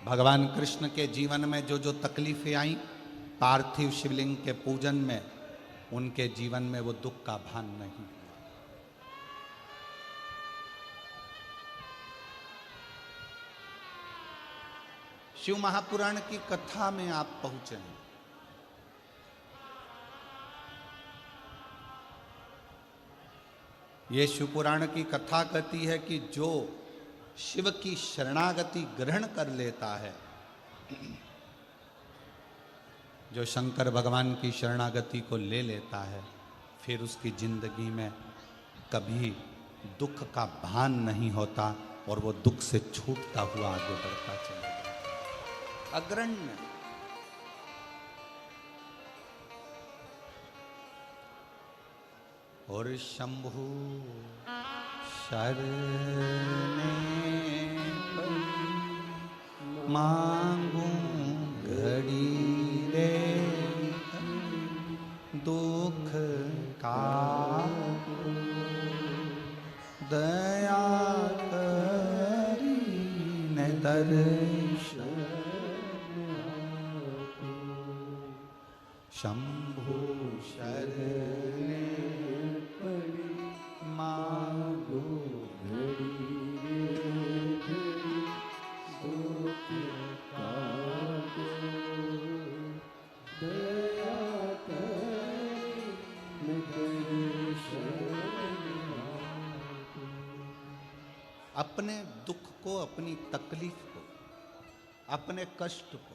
भगवान कृष्ण के जीवन में जो जो तकलीफें आई पार्थिव शिवलिंग के पूजन में, उनके जीवन में वो दुख का भान नहीं हुआ। शिव महापुराण की कथा में आप पहुंचे हैं। ये शिव पुराण की कथा कहती है कि जो शिव की शरणागति ग्रहण कर लेता है, जो शंकर भगवान की शरणागति को ले लेता है, फिर उसकी जिंदगी में कभी दुख का भान नहीं होता और वो दुख से छूटता हुआ आगे बढ़ता चला जाता। अग्रण्य और शंभु शरणे मांगू घड़ी रे दुख का दया करी न दर्शन शंभु शरणे मांगू अपने दुख को, अपनी तकलीफ को, अपने कष्ट को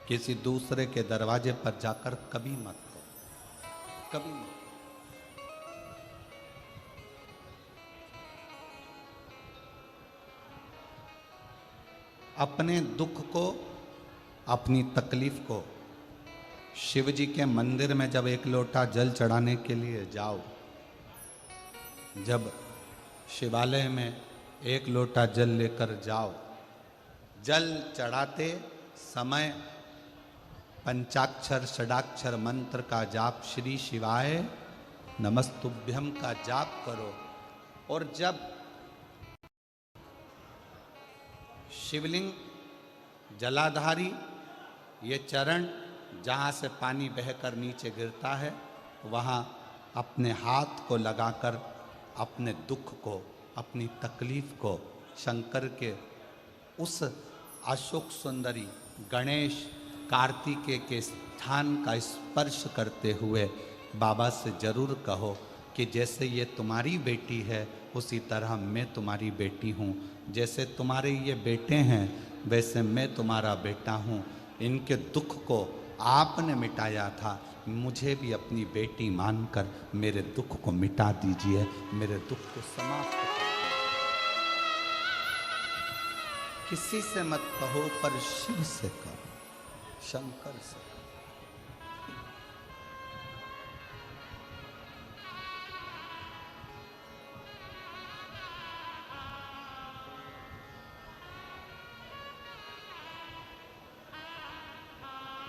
किसी दूसरे के दरवाजे पर जाकर कभी मत करो, कभी मत। अपने दुख को, अपनी तकलीफ को शिव जी के मंदिर में जब एक लोटा जल चढ़ाने के लिए जाओ, जब शिवालय में एक लोटा जल लेकर जाओ, जल चढ़ाते समय पंचाक्षर षडाक्षर मंत्र का जाप, श्री शिवाय नमस्तुभ्यम का जाप करो। और जब शिवलिंग जलाधारी ये चरण जहाँ से पानी बहकर नीचे गिरता है, वहाँ अपने हाथ को लगाकर अपने दुख को, अपनी तकलीफ को शंकर के उस अशोक सुंदरी गणेश कार्तिकेय के स्थान का स्पर्श करते हुए बाबा से जरूर कहो कि जैसे ये तुम्हारी बेटी है उसी तरह मैं तुम्हारी बेटी हूँ, जैसे तुम्हारे ये बेटे हैं वैसे मैं तुम्हारा बेटा हूँ। इनके दुख को आपने मिटाया था, मुझे भी अपनी बेटी मानकर मेरे दुख को मिटा दीजिए, मेरे दुख को समाप्त कर। किसी से मत कहो पर शिव से कहो, शंकर से कहो।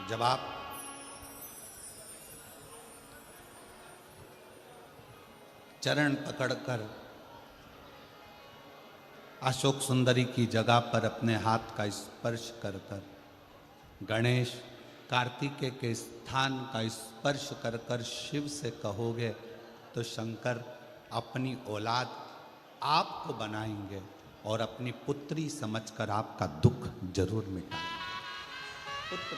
जब आप चरण पकड़कर अशोक सुंदरी की जगह पर अपने हाथ का स्पर्श कर कर, गणेश कार्तिकेय के स्थान का स्पर्श कर कर शिव से कहोगे तो शंकर अपनी औलाद आपको बनाएंगे और अपनी पुत्री समझकर आपका दुख जरूर मिटाएंगे। पुत्र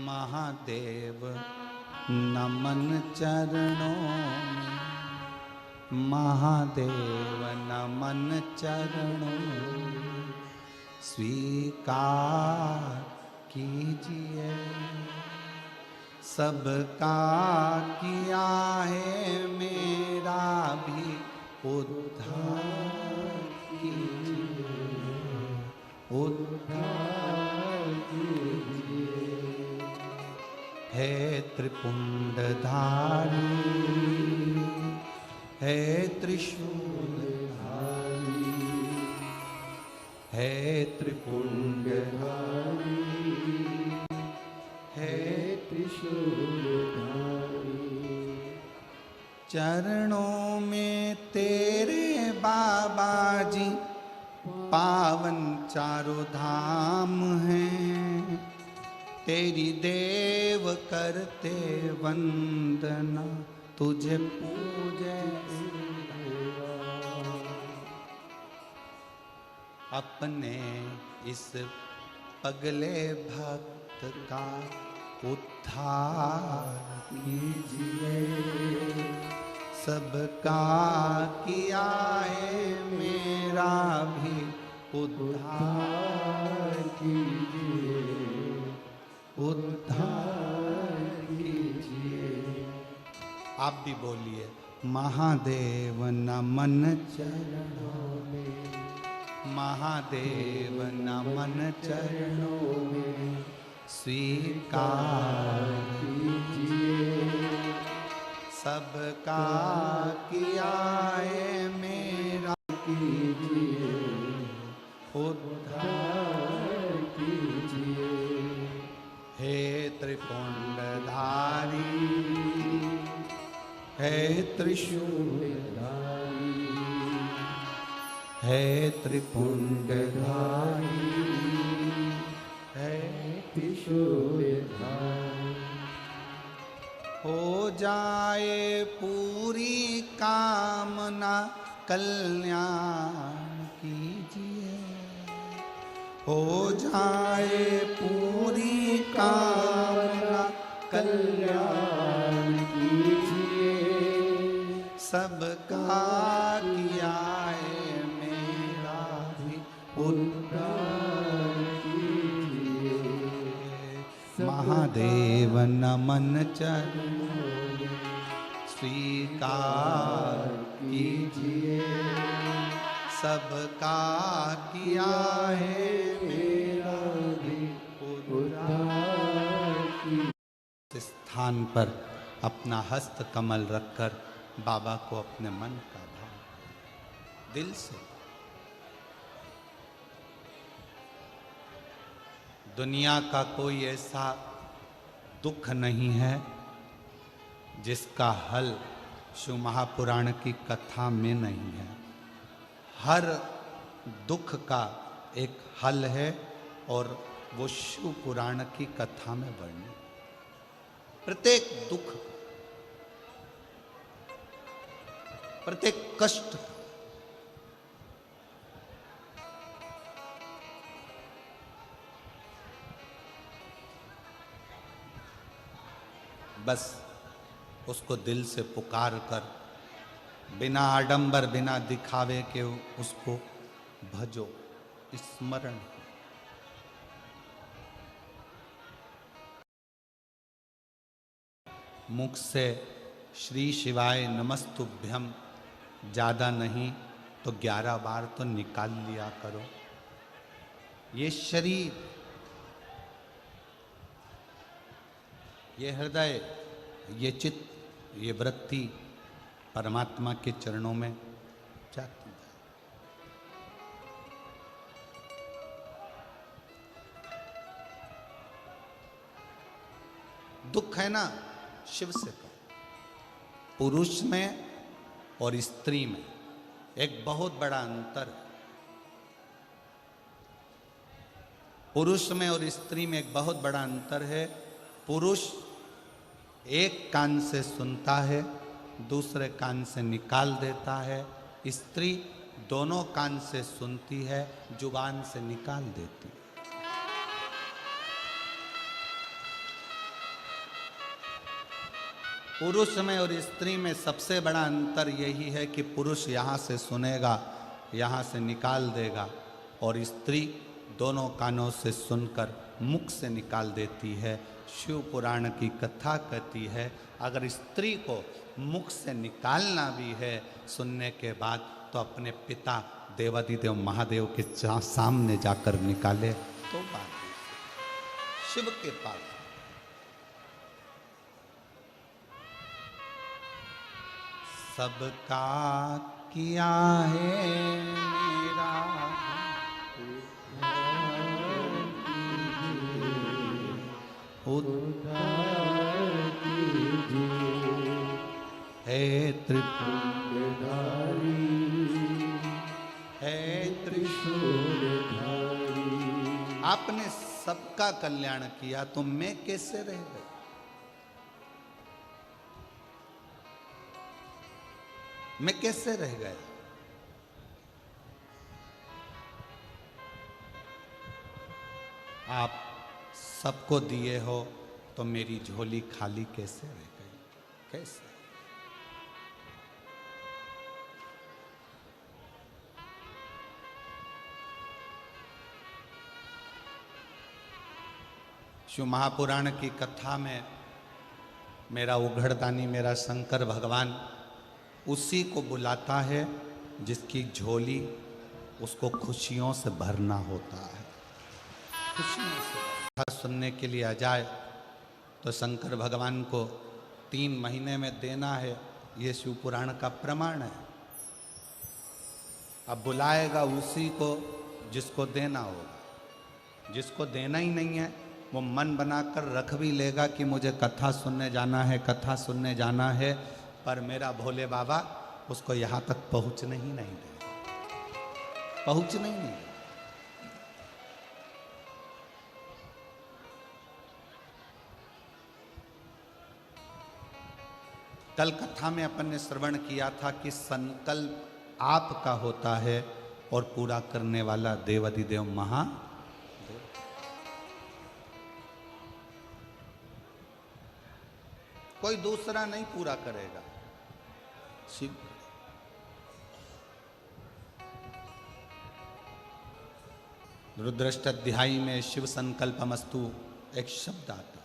महादेव नमन चरणों में, महादेव नमन चरणों में, स्वीकार कीजिए सबका किया है, मेरा भी उद्धार कीजिए, उद्धार कीजिए। हे त्रिपुंडधारी, हे त्रिशूलधारी, हे त्रिपुंडधारी, हे त्रिशूलधारी, चरणों में तेरे बाबा जी पावन चारों धाम हैं, तेरी देव करते वंदना, तुझे पूजे अपने इस पगले भक्त का उद्धार कीजिए, सबका किया है मेरा भी उद्धार कीजिए, उद्धार कीजिए। आप भी बोलिए, महादेव नमन चरणों में, महादेव नमन चरणों में, स्वीकार कीजिए, सबका किया है मेरा कीजिए, उद्धार कीजिए। हे त्रिपुंडधारी, हे त्रिशूलधारी, हे त्रिपुंडधारी, है त्रिशूलधारी। हो जाए पूरी कामना कल्याण कीजिए, हो जाए पूरी कामना कल्याण कीजिए, सबका किया है मेरा भी उद्धार कीजिए। महादेव नमन चरणों में, स्वीकार कीजिए, सबका किया है मेरा भी उद्धार कीजिए। इस स्थान पर अपना हस्त कमल रखकर बाबा को अपने मन का भाव दिल से, दुनिया का कोई ऐसा दुख नहीं है जिसका हल शिव महापुराण की कथा में नहीं है। हर दुख का एक हल है और वो शिव पुराण की कथा में वर्णित। प्रत्येक दुख, प्रत्येक कष्ट, बस उसको दिल से पुकार कर, बिना आडंबर, बिना दिखावे के उसको भजो, स्मरण। मुख से श्री शिवाय नमस्तुभ्यम ज़्यादा नहीं तो 11 बार तो निकाल लिया करो। ये शरीर, ये हृदय, ये चित्त, ये वृत्ति परमात्मा के चरणों में जाती है। दुख है ना, शिव से कहो। पुरुष में और स्त्री में एक बहुत बड़ा अंतर है। पुरुष में और स्त्री में एक बहुत बड़ा अंतर है। पुरुष एक कान से सुनता है, दूसरे कान से निकाल देता है। स्त्री दोनों कान से सुनती है, जुबान से निकाल देती है। पुरुष में और स्त्री में सबसे बड़ा अंतर यही है कि पुरुष यहाँ से सुनेगा, यहाँ से निकाल देगा, और स्त्री दोनों कानों से सुनकर मुख से निकाल देती है। शिव पुराण की कथा कहती है, अगर स्त्री को मुख से निकालना भी है सुनने के बाद, तो अपने पिता देवादिदेव महादेव के सामने जाकर निकाले तो बात है। शिव के पास सबका किया है मेरा उद्धार कीजिए, हे त्रिपुरधारी, हे त्रिशूलधारी। आपने सबका कल्याण किया तो मैं कैसे रह गई? मैं कैसे रह गया? आप सबको दिए हो तो मेरी झोली खाली कैसे रह गई? कैसे? शिव महापुराण की कथा में मेरा उघड़दानी, मेरा शंकर भगवान उसी को बुलाता है जिसकी झोली उसको खुशियों से भरना होता है। खुशियों से कथा सुनने के लिए आ जाए तो शंकर भगवान को 3 महीने में देना है, ये शिव पुराण का प्रमाण है। अब बुलाएगा उसी को जिसको देना होगा। जिसको देना ही नहीं है वो मन बनाकर रख भी लेगा कि मुझे कथा सुनने जाना है, कथा सुनने जाना है, पर मेरा भोले बाबा उसको यहाँ तक पहुँचने ही नहीं देगा, पहुँचने ही नहीं देगा। कल कथा में अपन ने श्रवण किया था कि संकल्प आपका होता है और पूरा करने वाला देवाधिदेव महादेव। कोई दूसरा नहीं पूरा करेगा, शिव। रुद्राष्टध्यायी में शिव संकल्पमस्तु एक शब्द आता है।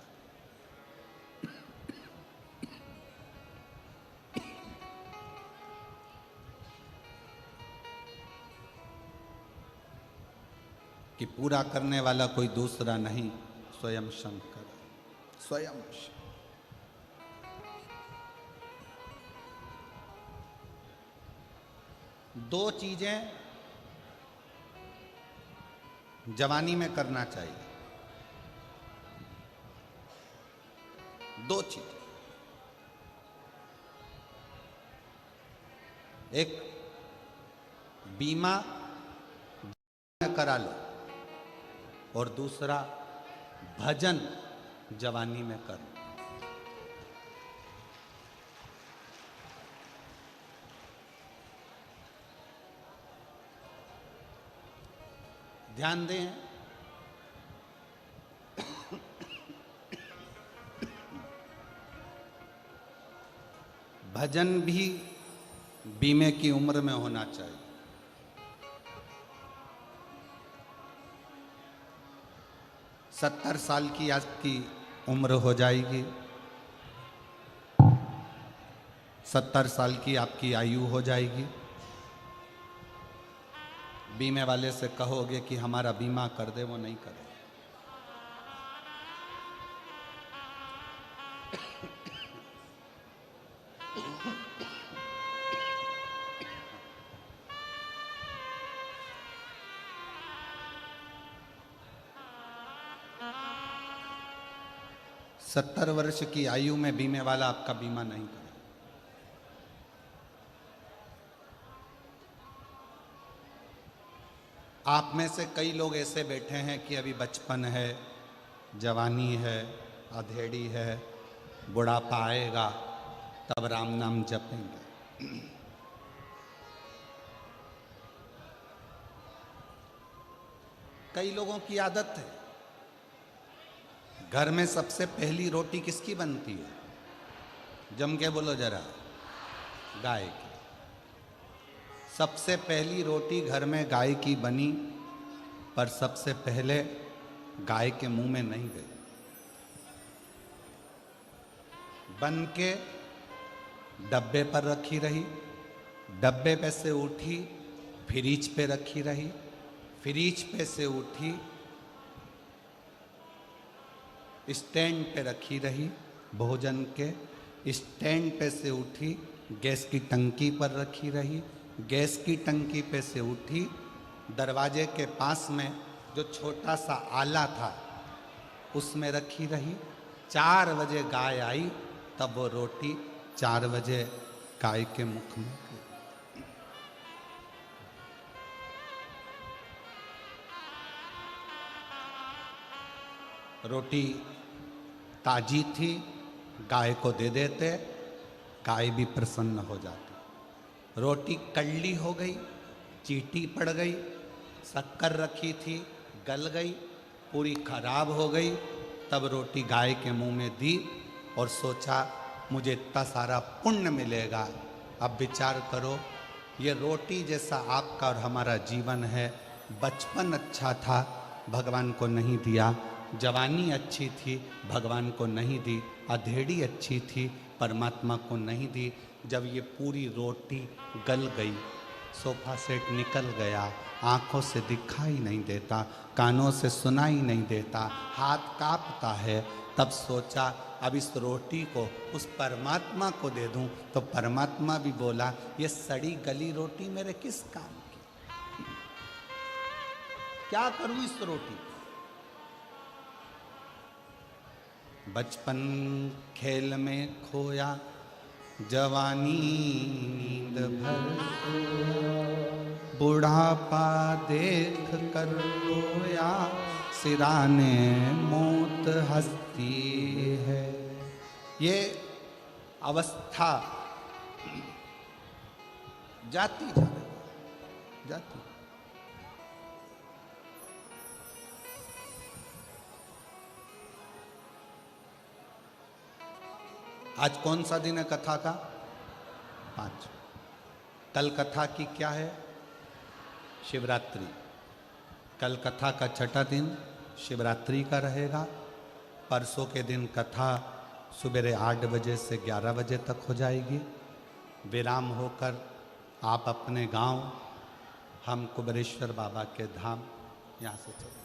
कि पूरा करने वाला कोई दूसरा नहीं, स्वयं शंकर, स्वयं शिव। दो चीजें जवानी में करना चाहिए, दो चीज। एक बीमा करा लो और दूसरा भजन जवानी में कर। ध्यान दें, भजन भी बीमे की उम्र में होना चाहिए। सत्तर साल की आपकी उम्र हो जाएगी, 70 साल की आपकी आयु हो जाएगी, बीमे वाले से कहोगे कि हमारा बीमा कर दे, वो नहीं करे। सत्तर वर्ष की आयु में बीमे वाला आपका बीमा नहीं करे। आप में से कई लोग ऐसे बैठे हैं कि अभी बचपन है, जवानी है, अधेड़ी है, बुढ़ापा आएगा तब राम नाम जपेंगे। कई लोगों की आदत है, घर में सबसे पहली रोटी किसकी बनती है? जम के बोलो जरा, गाय की। सबसे पहली रोटी घर में गाय की बनी, पर सबसे पहले गाय के मुंह में नहीं गई, बन के डब्बे पर रखी रही, डब्बे पे से उठी फ्रिज पे रखी रही, फ्रिज पे से उठी स्टैंड पे रखी रही, भोजन के स्टैंड पे से उठी गैस की टंकी पर रखी रही, गैस की टंकी पे से उठी दरवाजे के पास में जो छोटा सा आला था उसमें रखी रही। 4 बजे गाय आई तब वो रोटी 4 बजे गाय के मुख में। रोटी ताजी थी, गाय को दे देते, गाय भी प्रसन्न हो जाती। रोटी कड़ली हो गई, चीटी पड़ गई, शक्कर रखी थी, गल गई, पूरी खराब हो गई, तब रोटी गाय के मुंह में दी और सोचा मुझे इतना सारा पुण्य मिलेगा। अब विचार करो, ये रोटी जैसा आपका और हमारा जीवन है। बचपन अच्छा था, भगवान को नहीं दिया। जवानी अच्छी थी, भगवान को नहीं दी। अधेड़ी अच्छी थी, परमात्मा को नहीं दी। जब ये पूरी रोटी गल गई, सोफा सेट निकल गया, आँखों से दिखाई नहीं देता, कानों से सुनाई नहीं देता, हाथ कांपता है, तब सोचा अब इस रोटी को उस परमात्मा को दे दूं। तो परमात्मा भी बोला ये सड़ी गली रोटी मेरे किस काम की, क्या करूं इस रोटी को। बचपन खेल में खोया, जवानी नींद भर, बुढ़ापा देख कर रोया, सिराने मौत हंसती है। ये अवस्था जाती जा रही, जाती। आज कौन सा दिन है कथा का? 5। कल कथा की क्या है? शिवरात्रि। कल कथा का छठा दिन शिवरात्रि का रहेगा। परसों के दिन कथा सुबह 8 बजे से 11 बजे तक हो जाएगी। विराम होकर आप अपने गांव, हम कुबेरेश्वर बाबा के धाम यहाँ से चले।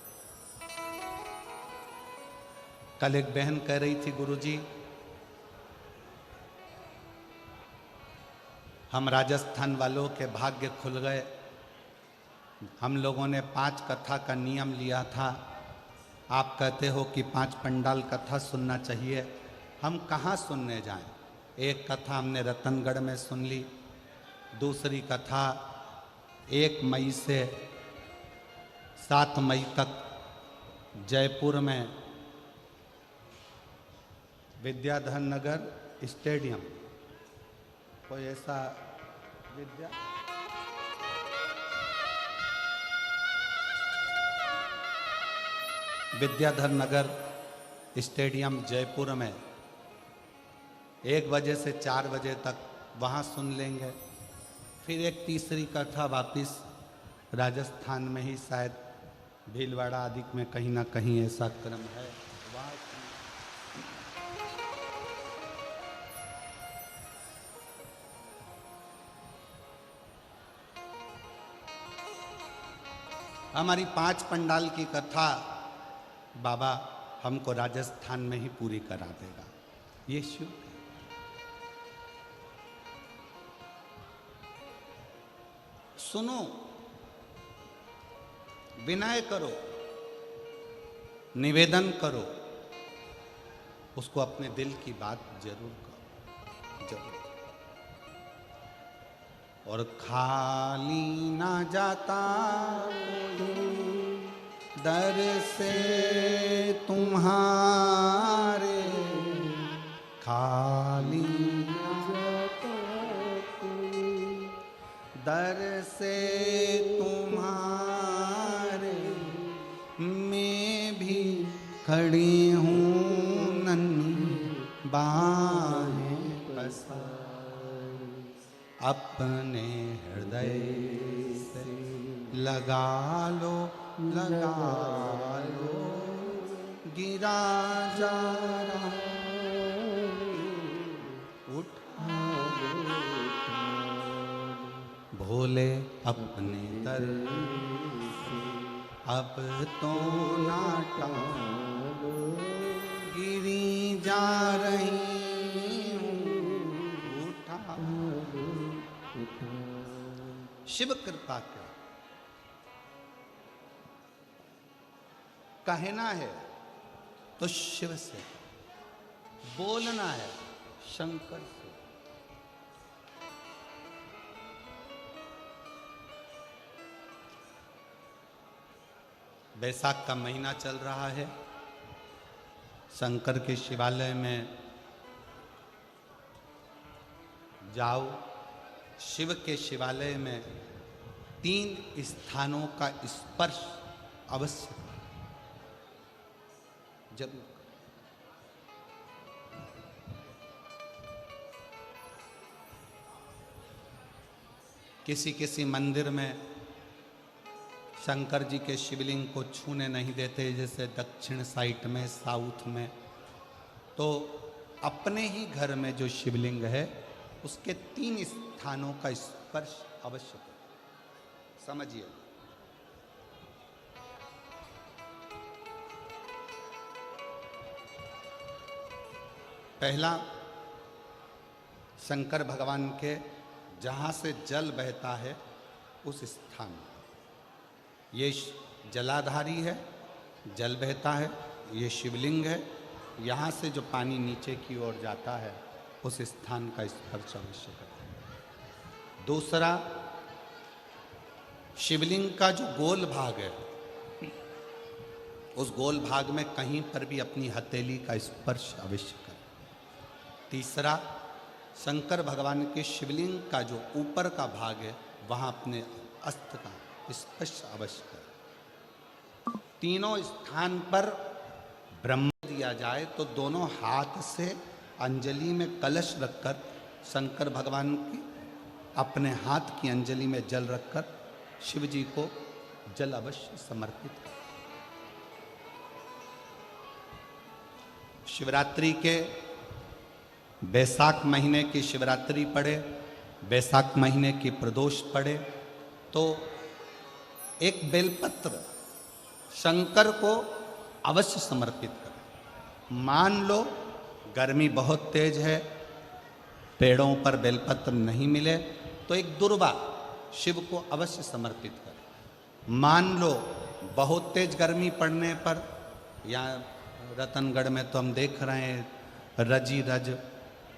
कल एक बहन कह रही थी, गुरुजी हम राजस्थान वालों के भाग्य खुल गए। हम लोगों ने 5 कथा का नियम लिया था। आप कहते हो कि 5 पंडाल कथा सुनना चाहिए, हम कहाँ सुनने जाएं? एक कथा हमने रतनगढ़ में सुन ली, दूसरी कथा 1 मई से 7 मई तक जयपुर में विद्याधर नगर स्टेडियम, कोई ऐसा विद्याधर नगर स्टेडियम जयपुर में 1 बजे से 4 बजे तक वहाँ सुन लेंगे। फिर एक तीसरी कथा वापिस राजस्थान में ही, शायद भीलवाड़ा आदि में कहीं ना कहीं ऐसा क्रम है, वहाँ हमारी 5 पंडाल की कथा बाबा हमको राजस्थान में ही पूरी करा देगा। ये शिव सुनो, विनय करो, निवेदन करो, उसको अपने दिल की बात जरूर करो, जरूर। और खाली ना जाता दर से तुम्हारे, खाली ना जाता दर से तुम्हारे, मैं भी खड़ी हूँ नन्ही बाहें पसार, अपने हृदय से लगा लो, लगा लो, गिरा जा रहा उठा लो, भोले अपने दर से अब तो ना टालो, गिरी जा रही हूँ, उठा लो, शिव कृपा कर। कहना है तो शिव से, बोलना है शंकर से। बैसाख का महीना चल रहा है। शंकर के शिवालय में जाओ। शिव के शिवालय में 3 स्थानों का स्पर्श अवश्य जरूर। किसी किसी मंदिर में शंकर जी के शिवलिंग को छूने नहीं देते, जैसे दक्षिण साइड में, साउथ में। तो अपने ही घर में जो शिवलिंग है उसके 3 स्थानों का स्पर्श अवश्य करें। समझिए, पहला शंकर भगवान के जहाँ से जल बहता है उस स्थान, ये जलाधारी है, जल बहता है, ये शिवलिंग है। यहाँ से जो पानी नीचे की ओर जाता है उस स्थान का स्पर्श अवश्य करें। दूसरा, शिवलिंग का जो गोल भाग है उस गोल भाग में कहीं पर भी अपनी हथेली का स्पर्श अवश्य करें। तीसरा, शंकर भगवान के शिवलिंग का जो ऊपर का भाग है वहाँ अपने अस्त्र का स्पर्श अवश्य करें। तीनों स्थान पर ब्रह्म दिया जाए तो दोनों हाथ से अंजलि में कलश रखकर शंकर भगवान की अपने हाथ की अंजलि में जल रखकर शिव जी को जल अवश्य समर्पित करें। शिवरात्रि के बैसाख महीने की शिवरात्रि पड़े, बैसाख महीने की प्रदोष पड़े तो एक बेलपत्र शंकर को अवश्य समर्पित करें। मान लो गर्मी बहुत तेज है, पेड़ों पर बेलपत्र नहीं मिले तो एक दुर्वा शिव को अवश्य समर्पित करें। मान लो बहुत तेज गर्मी पड़ने पर, या रतनगढ़ में तो हम देख रहे हैं रजी रज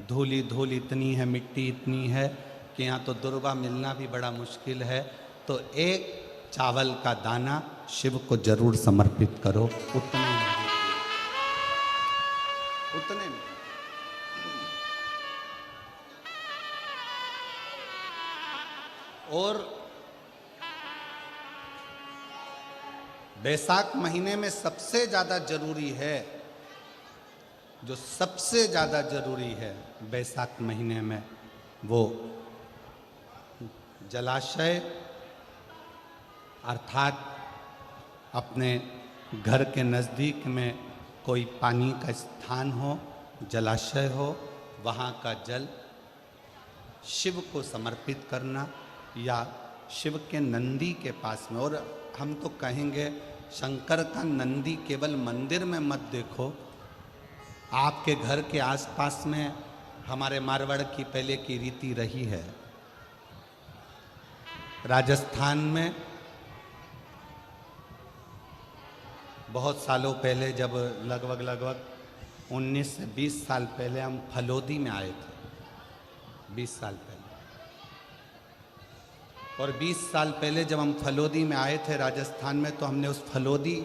धूली धूल इतनी है, मिट्टी इतनी है कि यहाँ तो दुर्वा मिलना भी बड़ा मुश्किल है। तो एक चावल का दाना शिव को जरूर समर्पित करो, उतने में उतने में। और बैसाख महीने में सबसे ज्यादा जरूरी है, जो सबसे ज्यादा जरूरी है बैसाख महीने में, वो जलाशय अर्थात अपने घर के नज़दीक में कोई पानी का स्थान हो, जलाशय हो, वहाँ का जल शिव को समर्पित करना, या शिव के नंदी के पास में। और हम तो कहेंगे शंकर का नंदी केवल मंदिर में मत देखो, आपके घर के आसपास में हमारे मारवाड़ की पहले की रीति रही है। राजस्थान में बहुत सालों पहले, जब लगभग 19 से 20 साल पहले हम फलोदी में आए थे, 20 साल पहले। और 20 साल पहले जब हम फलोदी में आए थे राजस्थान में, तो हमने उस फलोदी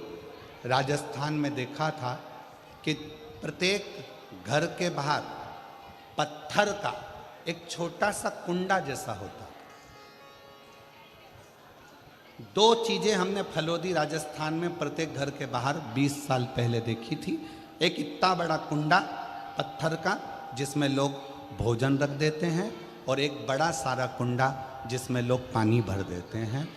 राजस्थान में देखा था कि प्रत्येक घर के बाहर पत्थर का एक छोटा सा कुंडा जैसा होता। 2 चीजें हमने फलोदी राजस्थान में प्रत्येक घर के बाहर 20 साल पहले देखी थी। एक इतना बड़ा कुंडा पत्थर का जिसमें लोग भोजन रख देते हैं, और एक बड़ा सारा कुंडा जिसमें लोग पानी भर देते हैं,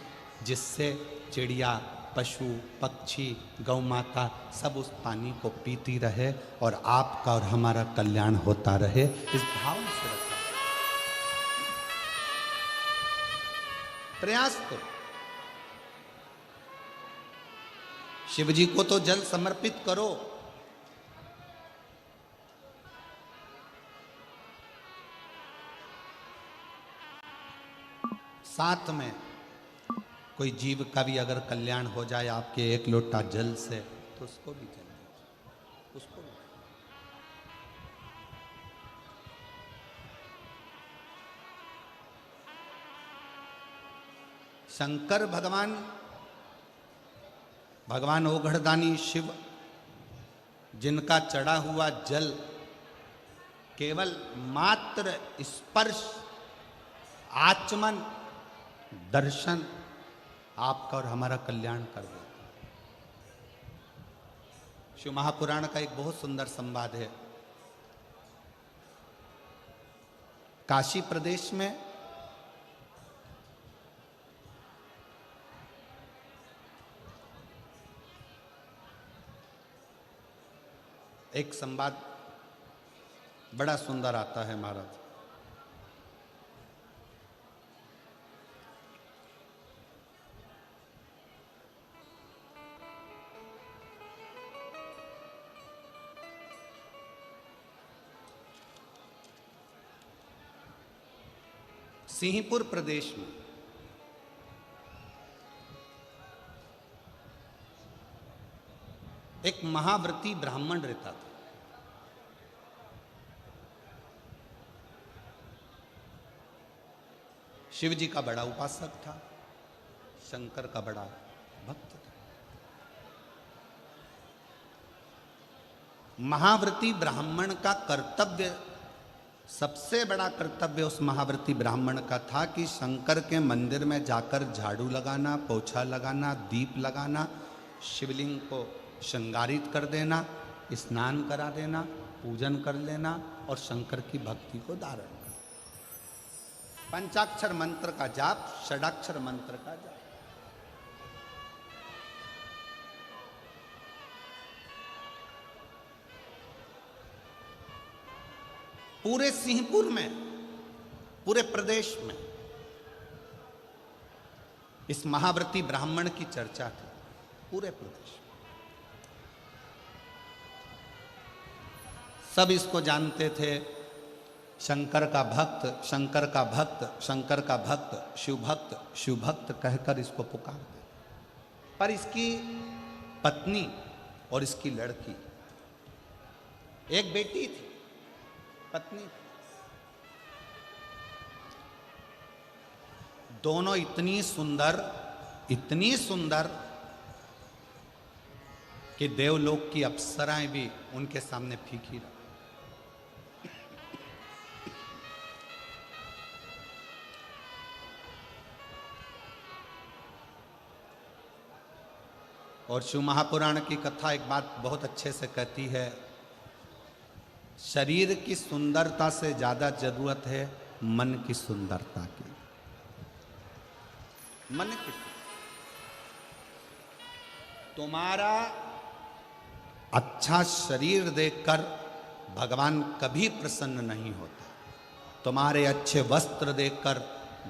जिससे चिड़िया, पशु, पक्षी, गौ माता सब उस पानी को पीती रहे और आपका और हमारा कल्याण होता रहे, इस भाव से रखा। प्रयास करो। शिव जी को तो जल समर्पित करो, साथ में कोई जीव का भी अगर कल्याण हो जाए आपके एक लोटा जल से, तो उसको भी जल दीजिए, उसको भी। शंकर भगवान भगवान ओघड़दानी शिव, जिनका चढ़ा हुआ जल केवल मात्र स्पर्श, आचमन, दर्शन आपका और हमारा कल्याण कर देता। शिव महापुराण का एक बहुत सुंदर संवाद है। काशी प्रदेश में एक संवाद बड़ा सुंदर आता है महाराज। सिंहपुर प्रदेश में एक महाव्रती ब्राह्मण रहता था। शिव जी का बड़ा उपासक था, शंकर का बड़ा भक्त था। महाव्रती ब्राह्मण का कर्तव्य, सबसे बड़ा कर्तव्य उस महाव्रती ब्राह्मण का था कि शंकर के मंदिर में जाकर झाड़ू लगाना, पोछा लगाना, दीप लगाना, शिवलिंग को श्रृंगारित कर देना, स्नान करा देना, पूजन कर लेना और शंकर की भक्ति को धारण करना। पंचाक्षर मंत्र का जाप, षडाक्षर मंत्र का जाप। पूरे सिंहपुर में, पूरे प्रदेश में इस महाव्रती ब्राह्मण की चर्चा थी, पूरे प्रदेश में। सब इसको जानते थे, शंकर का भक्त, शंकर का भक्त, शंकर का भक्त, शिव भक्त, शिव भक्त कहकर इसको पुकारते। पर इसकी पत्नी और इसकी लड़की, एक बेटी थी, पत्नी, दोनों इतनी सुंदर, इतनी सुंदर कि देवलोक की अप्सराएं भी उनके सामने फीकी रही। और शिव महापुराण की कथा एक बात बहुत अच्छे से कहती है, शरीर की सुंदरता से ज्यादा जरूरत है मन की सुंदरता की। मन की, तुम्हारा अच्छा शरीर देखकर भगवान कभी प्रसन्न नहीं होते, तुम्हारे अच्छे वस्त्र देखकर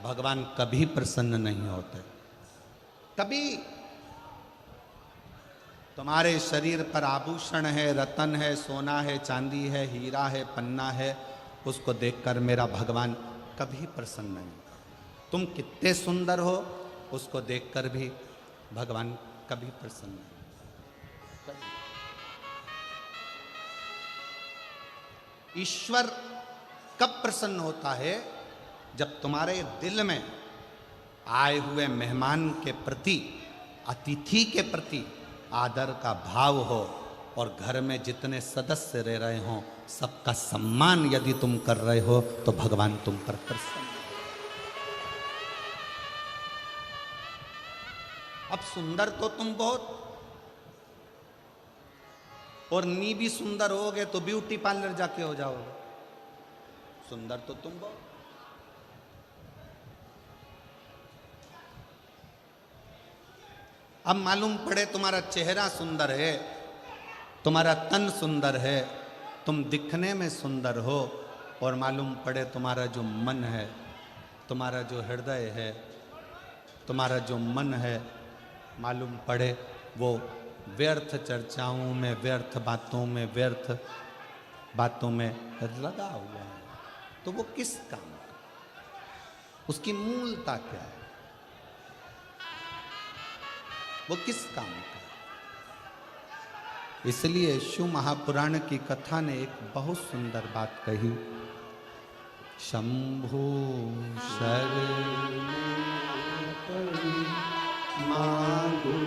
भगवान कभी प्रसन्न नहीं होते। कभी तुम्हारे शरीर पर आभूषण है, रतन है, सोना है, चांदी है, हीरा है, पन्ना है, उसको देखकर मेरा भगवान कभी प्रसन्न नहीं। तुम कितने सुंदर हो, उसको देखकर भी भगवान कभी प्रसन्न नहीं। ईश्वर कब प्रसन्न होता है? जब तुम्हारे दिल में आए हुए मेहमान के प्रति, अतिथि के प्रति आदर का भाव हो और घर में जितने सदस्य रह रहे हो सबका सम्मान यदि तुम कर रहे हो तो भगवान तुम पर प्रसन्न। अब सुंदर तो तुम बहुत, और नी भी सुंदर होगे तो ब्यूटी पार्लर जाके हो जाओगे। सुंदर तो तुम बहुत। अब मालूम पड़े तुम्हारा चेहरा सुंदर है, तुम्हारा तन सुंदर है, तुम दिखने में सुंदर हो, और मालूम पड़े तुम्हारा जो मन है, तुम्हारा जो हृदय है, तुम्हारा जो मन है, मालूम पड़े वो व्यर्थ चर्चाओं में, व्यर्थ बातों में, व्यर्थ बातों में लगा हुआ है, तो वो किस काम का? उसकी मूलता क्या है? वो किस काम का? इसलिए शिव महापुराण की कथा ने एक बहुत सुंदर बात कही, शंभु शरण मांगो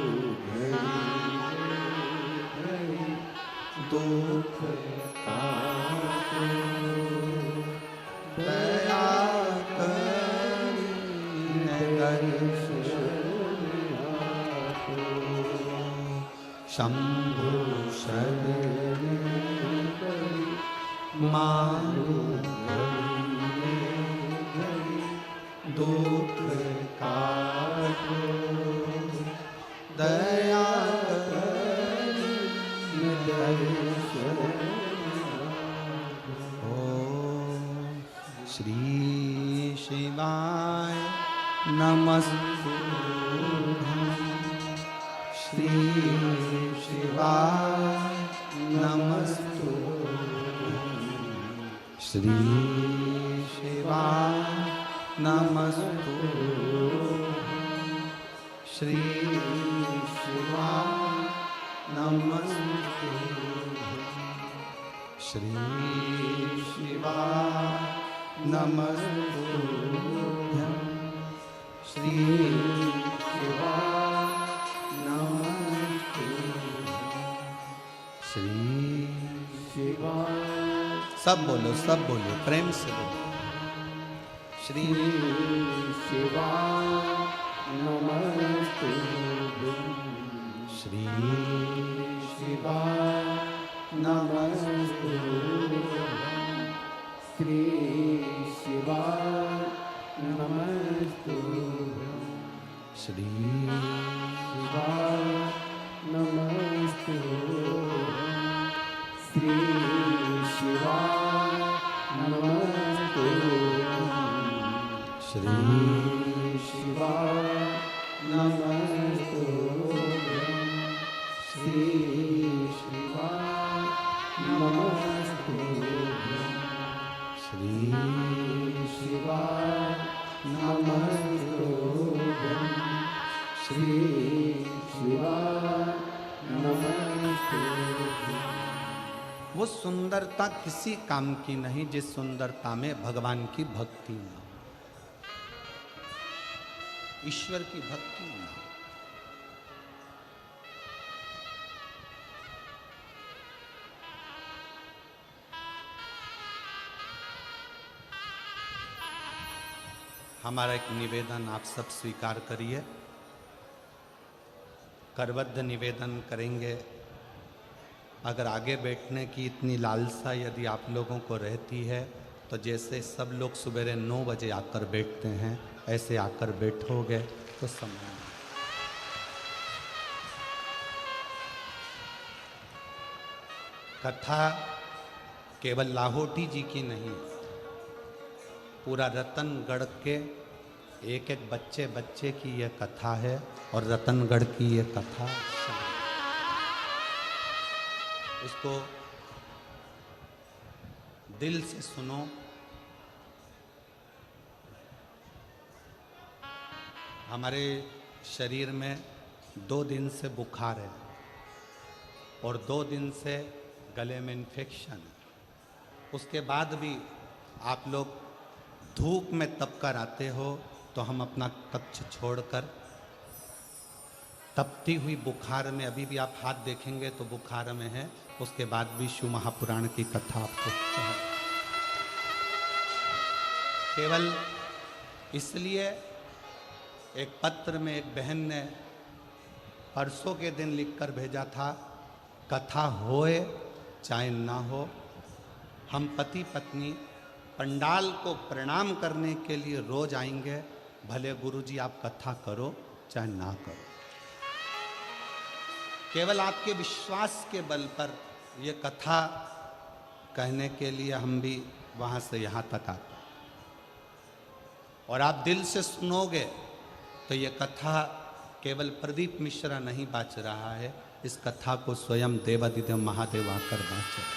शंभु शरण मानो दुख काटो दया ओम श्री शिवाय नमस्तुभ्यं श्री शिवाय नमस्तुभ्यं श्री शिवाय नमस्तुभ्यं श्री शिवाय नमस्तुभ्यं श्री शिवाय नमस्तुभ्यं श्री शिवाय नमस्तुभ्यं श्री शिवाय। सब बोलो प्रेम से बोलो। श्री शिवाय नमस्तुभ्यं श्री शिवाय नमस्तुभ्यं श्री शिवाय नमस्तुभ्यं श्री शिवाय नमस्तुभ्यं श्री शिवाय नमस्तुभ्यं श्री शिवाय नमस्तुभ्यं श्री शिवाय नमस्तुभ्यं श्री शिवाय नमस्तुभ्यं श्री शिवाय नमस्तुभ्यं। वो सुंदरता किसी काम की नहीं जिस सुंदरता में भगवान की भक्ति न हो, ईश्वर की भक्ति न हो। हमारा एक निवेदन आप सब स्वीकार करिए, करबद्ध निवेदन करेंगे। अगर आगे बैठने की इतनी लालसा यदि आप लोगों को रहती है तो जैसे सब लोग सवेरे 9 बजे आकर बैठते हैं ऐसे आकर बैठोगे तो समय। कथा केवल लाहौटी जी की नहीं, पूरा रतनगढ़ के एक एक बच्चे की यह कथा है और रतनगढ़ की यह कथा। इसको दिल से सुनो। हमारे शरीर में 2 दिन से बुखार है और 2 दिन से गले में इन्फेक्शन। उसके बाद भी आप लोग धूप में तप कर आते हो तो हम अपना कक्ष छोड़कर तपती हुई बुखार में, अभी भी आप हाथ देखेंगे तो बुखार में है, उसके बाद भी शिव महापुराण की कथा आपको केवल इसलिए। एक पत्र में एक बहन ने परसों के दिन लिखकर भेजा था, कथा होए चाहे ना हो, हम पति पत्नी पंडाल को प्रणाम करने के लिए रोज आएंगे, भले गुरुजी आप कथा करो चाहे ना करो। केवल आपके विश्वास के बल पर ये कथा कहने के लिए हम भी वहाँ से यहाँ तक आते हैं। और आप दिल से सुनोगे तो ये कथा केवल प्रदीप मिश्रा नहीं बाँच रहा है, इस कथा को स्वयं देवादिदेव महादेव आकर बाँच रहे।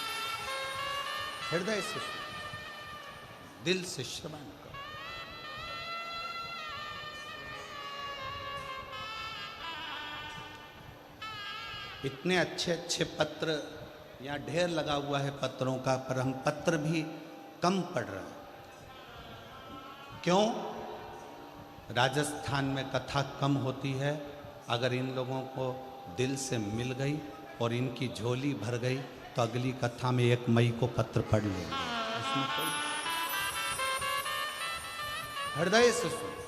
हृदय से दिल से श्रवण करो। इतने अच्छे अच्छे पत्र यहाँ ढेर लगा हुआ है पत्रों का, पर हम पत्र भी कम पढ़ रहे हैं। क्यों? राजस्थान में कथा कम होती है। अगर इन लोगों को दिल से मिल गई और इनकी झोली भर गई तो अगली कथा में 1 मई को पत्र पढ़ लेंगे। इसमें कोई हृदय से सुनो।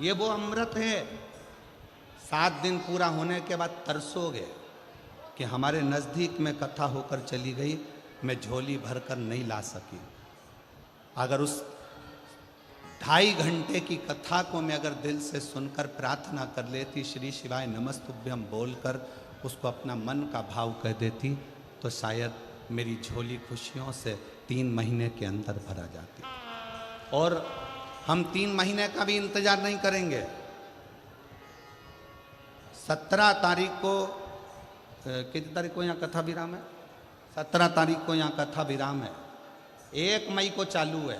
ये वो अमृत है, 7 दिन पूरा होने के बाद तरसोगे कि हमारे नज़दीक में कथा होकर चली गई, मैं झोली भरकर नहीं ला सकी। अगर उस 2.5 घंटे की कथा को मैं अगर दिल से सुनकर प्रार्थना कर लेती, श्री शिवाय नमस्तुभ्यम बोलकर उसको अपना मन का भाव कह देती, तो शायद मेरी झोली खुशियों से 3 महीने के अंदर भरा जाती। और हम 3 महीने का भी इंतजार नहीं करेंगे। 17 तारीख को, कितनी तारीख को यहाँ कथा विराम है? 17 तारीख को यहाँ कथा विराम है। 1 मई को चालू है।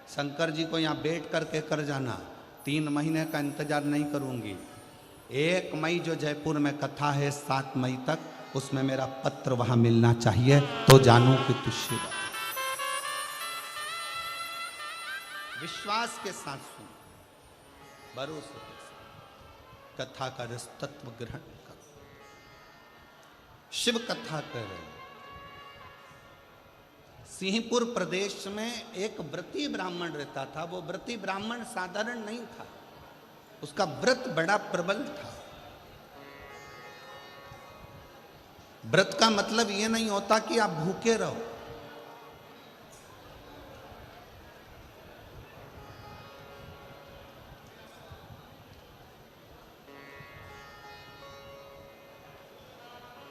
शंकर जी को यहाँ बैठ करके कर जाना। 3 महीने का इंतजार नहीं करूँगी। 1 मई जो जयपुर में कथा है 7 मई तक, उसमें मेरा पत्र वहाँ मिलना चाहिए, तो जानूं कि तू शिव। विश्वास के साथ सुन, भरोसे के साथ कथा का रस तत्व ग्रहण कर। शिव कथा कर रहे हैं। सिंहपुर प्रदेश में एक व्रती ब्राह्मण रहता था। वो व्रती ब्राह्मण साधारण नहीं था, उसका व्रत बड़ा प्रबल था। व्रत का मतलब यह नहीं होता कि आप भूखे रहो।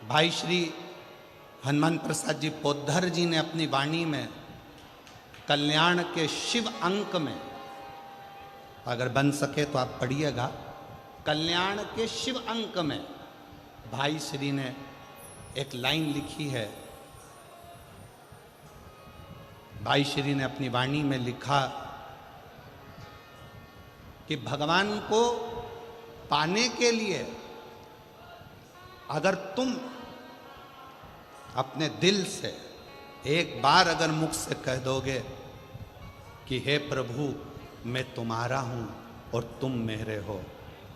भाई श्री हनुमान प्रसाद जी पोद्धर जी ने अपनी वाणी में कल्याण के शिव अंक में, अगर बन सके तो आप पढ़िएगा, कल्याण के शिव अंक में भाई श्री ने एक लाइन लिखी है। भाई श्री ने अपनी वाणी में लिखा कि भगवान को पाने के लिए अगर तुम अपने दिल से एक बार अगर मुख से कह दोगे कि हे प्रभु मैं तुम्हारा हूं और तुम मेरे हो,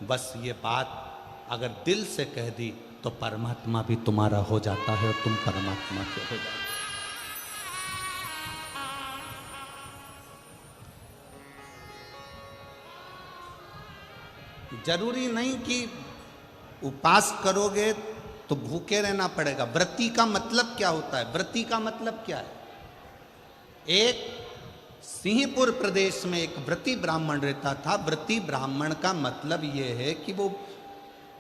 बस ये बात अगर दिल से कह दी तो परमात्मा भी तुम्हारा हो जाता है और तुम परमात्मा के हो जाते हो। जरूरी नहीं कि उपास करोगे तो भूखे रहना पड़ेगा। व्रती का मतलब क्या होता है? व्रती का मतलब क्या है? एक सिंहपुर प्रदेश में एक व्रती ब्राह्मण रहता था। व्रती ब्राह्मण का मतलब यह है कि वो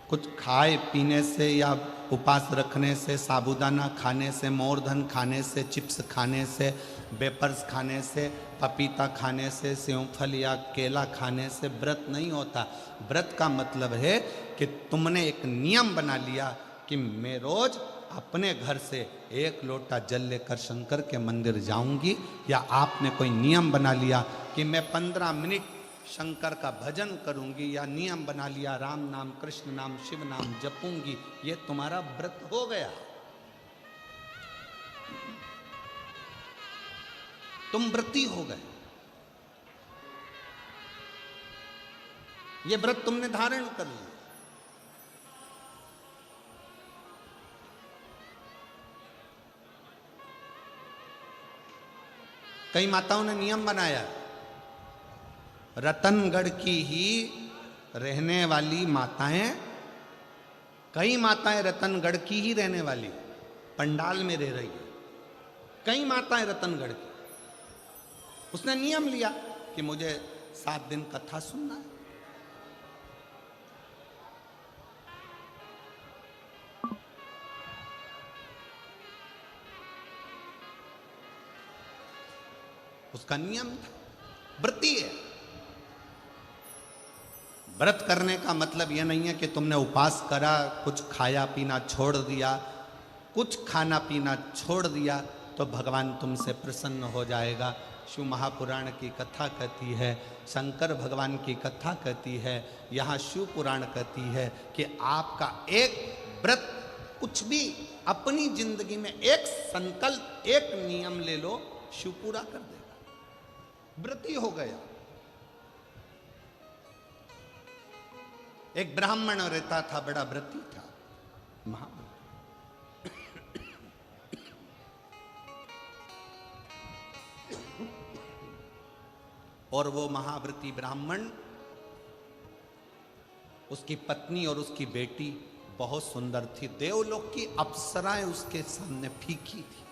कुछ खाए पीने से या उपास रखने से, साबूदाना खाने से, मोरधन खाने से, चिप्स खाने से, वेपर्स खाने से, पपीता खाने से, सेवफल या केला खाने से व्रत नहीं होता। व्रत का मतलब है कि तुमने एक नियम बना लिया कि मैं रोज अपने घर से 1 लोटा जल लेकर शंकर के मंदिर जाऊंगी, या आपने कोई नियम बना लिया कि मैं 15 मिनट शंकर का भजन करूंगी, या नियम बना लिया राम नाम, कृष्ण नाम, शिव नाम जपूंगी, ये तुम्हारा व्रत हो गया। तुम व्रती हो गए। ये व्रत तुमने धारण कर लिया। कई माताओं ने नियम बनाया, रतनगढ़ की ही रहने वाली माताएं, कई माताएं रतनगढ़ की ही रहने वाली पंडाल में रह रही है, कई माताएं रतनगढ़ की। उसने नियम लिया कि मुझे 7 दिन कथा सुनना है। उसका नियम था, व्रती है। व्रत करने का मतलब यह नहीं है कि तुमने उपास करा, कुछ खाया पीना छोड़ दिया, कुछ खाना पीना छोड़ दिया तो भगवान तुमसे प्रसन्न हो जाएगा। शिव महापुराण की कथा कहती है, शंकर भगवान की कथा कहती है, यहाँ शिव पुराण कहती है कि आपका एक व्रत, कुछ भी अपनी जिंदगी में एक संकल्प, एक नियम ले लो, शिव पूरा कर देगा। व्रती हो गया। एक ब्राह्मण रहता था, बड़ा व्रती था, महाव्रती। और वो महाव्रती ब्राह्मण उसकी पत्नी और उसकी बेटी बहुत सुंदर थी। देवलोक की अप्सराएं उसके सामने फीकी थी।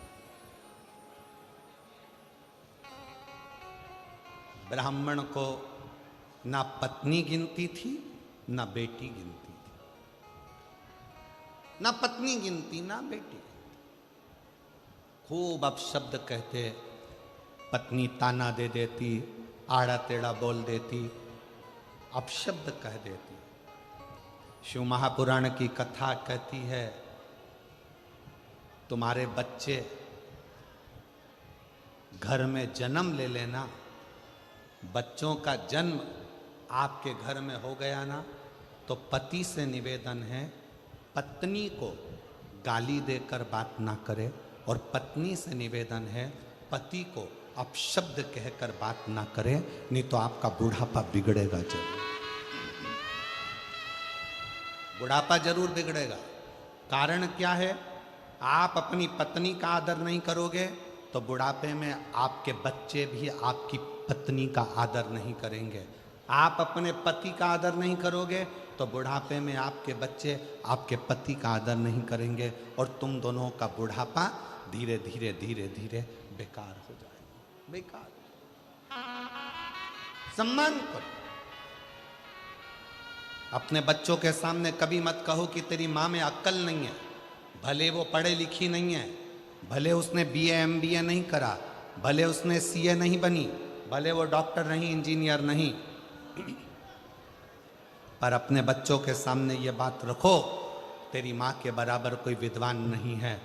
ब्राह्मण को ना पत्नी गिनती थी ना बेटी गिनती थी, ना पत्नी गिनती ना बेटी। खूब अपशब्द कहते, पत्नी ताना दे देती, आड़ा टेढ़ा बोल देती, अपशब्द कह देती। शिव महापुराण की कथा कहती है, तुम्हारे बच्चे घर में जन्म ले लेना, बच्चों का जन्म आपके घर में हो गया ना, तो पति से निवेदन है पत्नी को गाली देकर बात ना करे, और पत्नी से निवेदन है पति को अपशब्द कहकर बात ना करे, नहीं तो आपका बुढ़ापा बिगड़ेगा जरूर। बुढ़ापा जरूर बिगड़ेगा। कारण क्या है? आप अपनी पत्नी का आदर नहीं करोगे तो बुढ़ापे में आपके बच्चे भी आपकी पत्नी का आदर नहीं करेंगे। आप अपने पति का आदर नहीं करोगे तो बुढ़ापे में आपके बच्चे आपके पति का आदर नहीं करेंगे, और तुम दोनों का बुढ़ापा धीरे धीरे धीरे धीरे बेकार हो जाएगा। बेकार। सम्मान करो। अपने बच्चों के सामने कभी मत कहो कि तेरी माँ में अक्ल नहीं है। भले वो पढ़े लिखी नहीं है, भले उसने बीए एमबीए नहीं करा, भले उसने सीए नहीं बनी, भले वो डॉक्टर नहीं, इंजीनियर नहीं, पर अपने बच्चों के सामने ये बात रखो, तेरी माँ के बराबर कोई विद्वान नहीं है,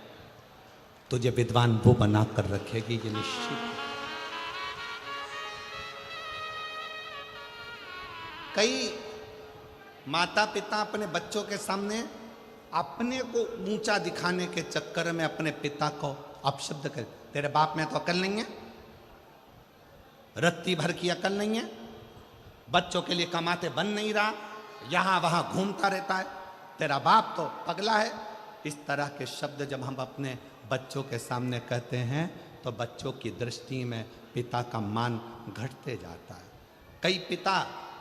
तुझे विद्वान वो बना कर रखेगी, ये निश्चित है। कई माता पिता अपने बच्चों के सामने अपने को ऊंचा दिखाने के चक्कर में अपने पिता को अपशब्द कर, तेरे बाप में तो अकल नहीं है, रत्ती भर की अकल नहीं है, बच्चों के लिए कमाते बन नहीं रहा, यहां वहां घूमता रहता है, तेरा बाप तो पगला है। इस तरह के शब्द जब हम अपने बच्चों के सामने कहते हैं तो बच्चों की दृष्टि में पिता का मान घटते जाता है। कई पिता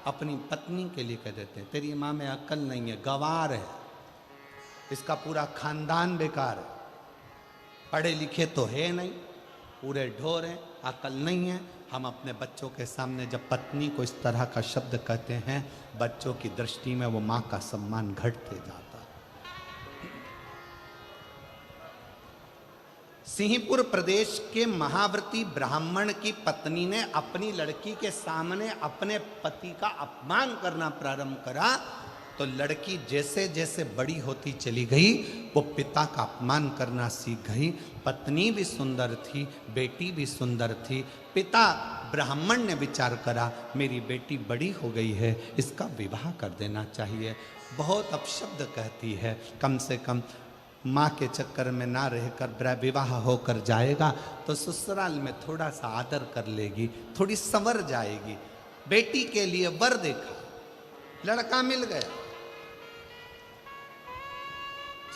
अपनी पत्नी के लिए कह देते हैं, तेरी माँ में अक्ल नहीं है, गंवार है, इसका पूरा खानदान बेकार है, पढ़े लिखे तो है नहीं, पूरे ढोर हैं, अकल नहीं है। हम अपने बच्चों के सामने जब पत्नी को इस तरह का शब्द कहते हैं, बच्चों की दृष्टि में वो माँ का सम्मान घटते जाता है। सिंहपुर प्रदेश के महाव्रती ब्राह्मण की पत्नी ने अपनी लड़की के सामने अपने पति का अपमान करना प्रारंभ करा, तो लड़की जैसे जैसे बड़ी होती चली गई वो पिता का अपमान करना सीख गई। पत्नी भी सुंदर थी, बेटी भी सुंदर थी। पिता ब्राह्मण ने विचार करा, मेरी बेटी बड़ी हो गई है, इसका विवाह कर देना चाहिए। बहुत अपशब्द कहती है, कम से कम माँ के चक्कर में ना रहकर विवाह होकर जाएगा तो ससुराल में थोड़ा सा आदर कर लेगी, थोड़ी संवर जाएगी। बेटी के लिए वर देखा, लड़का मिल गया,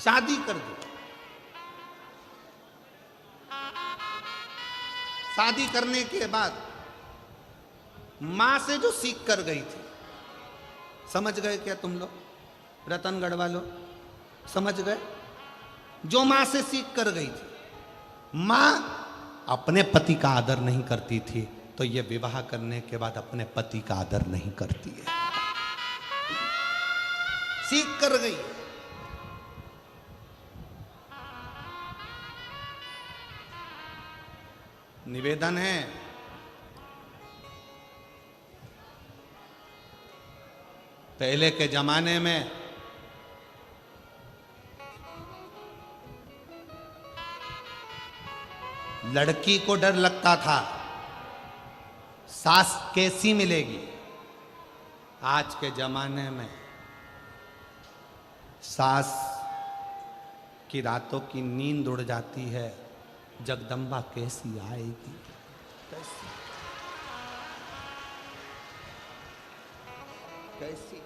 शादी कर दी। शादी करने के बाद मां से जो सीख कर गई थी, समझ गए क्या तुम लोग, रतनगढ़ वालों समझ गए? जो मां से सीख कर गई थी, मां अपने पति का आदर नहीं करती थी, तो ये विवाह करने के बाद अपने पति का आदर नहीं करती है, सीख कर गई। निवेदन है, पहले के जमाने में लड़की को डर लगता था सास कैसी मिलेगी। आज के जमाने में सास की रातों की नींद उड़ जाती है, जगदम्बा कैसी आएगी, कैसी कैसी।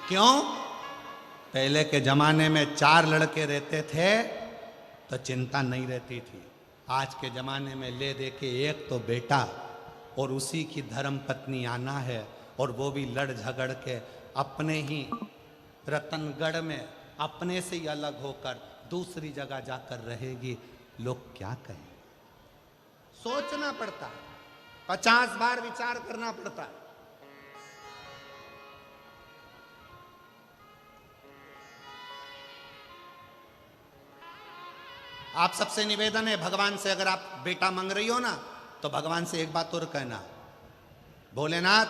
क्यों? पहले के जमाने में 4 लड़के रहते थे तो चिंता नहीं रहती थी। आज के जमाने में ले दे के एक तो बेटा और उसी की धर्म पत्नी आना है, और वो भी लड़ झगड़ के अपने ही रतनगढ़ में अपने से ही अलग होकर दूसरी जगह जाकर रहेगी, लोग क्या कहें? सोचना पड़ता है, 50 बार विचार करना पड़ता है। आप सबसे निवेदन है, भगवान से अगर आप बेटा मांग रही हो ना, तो भगवान से एक बात और कहना, भोलेनाथ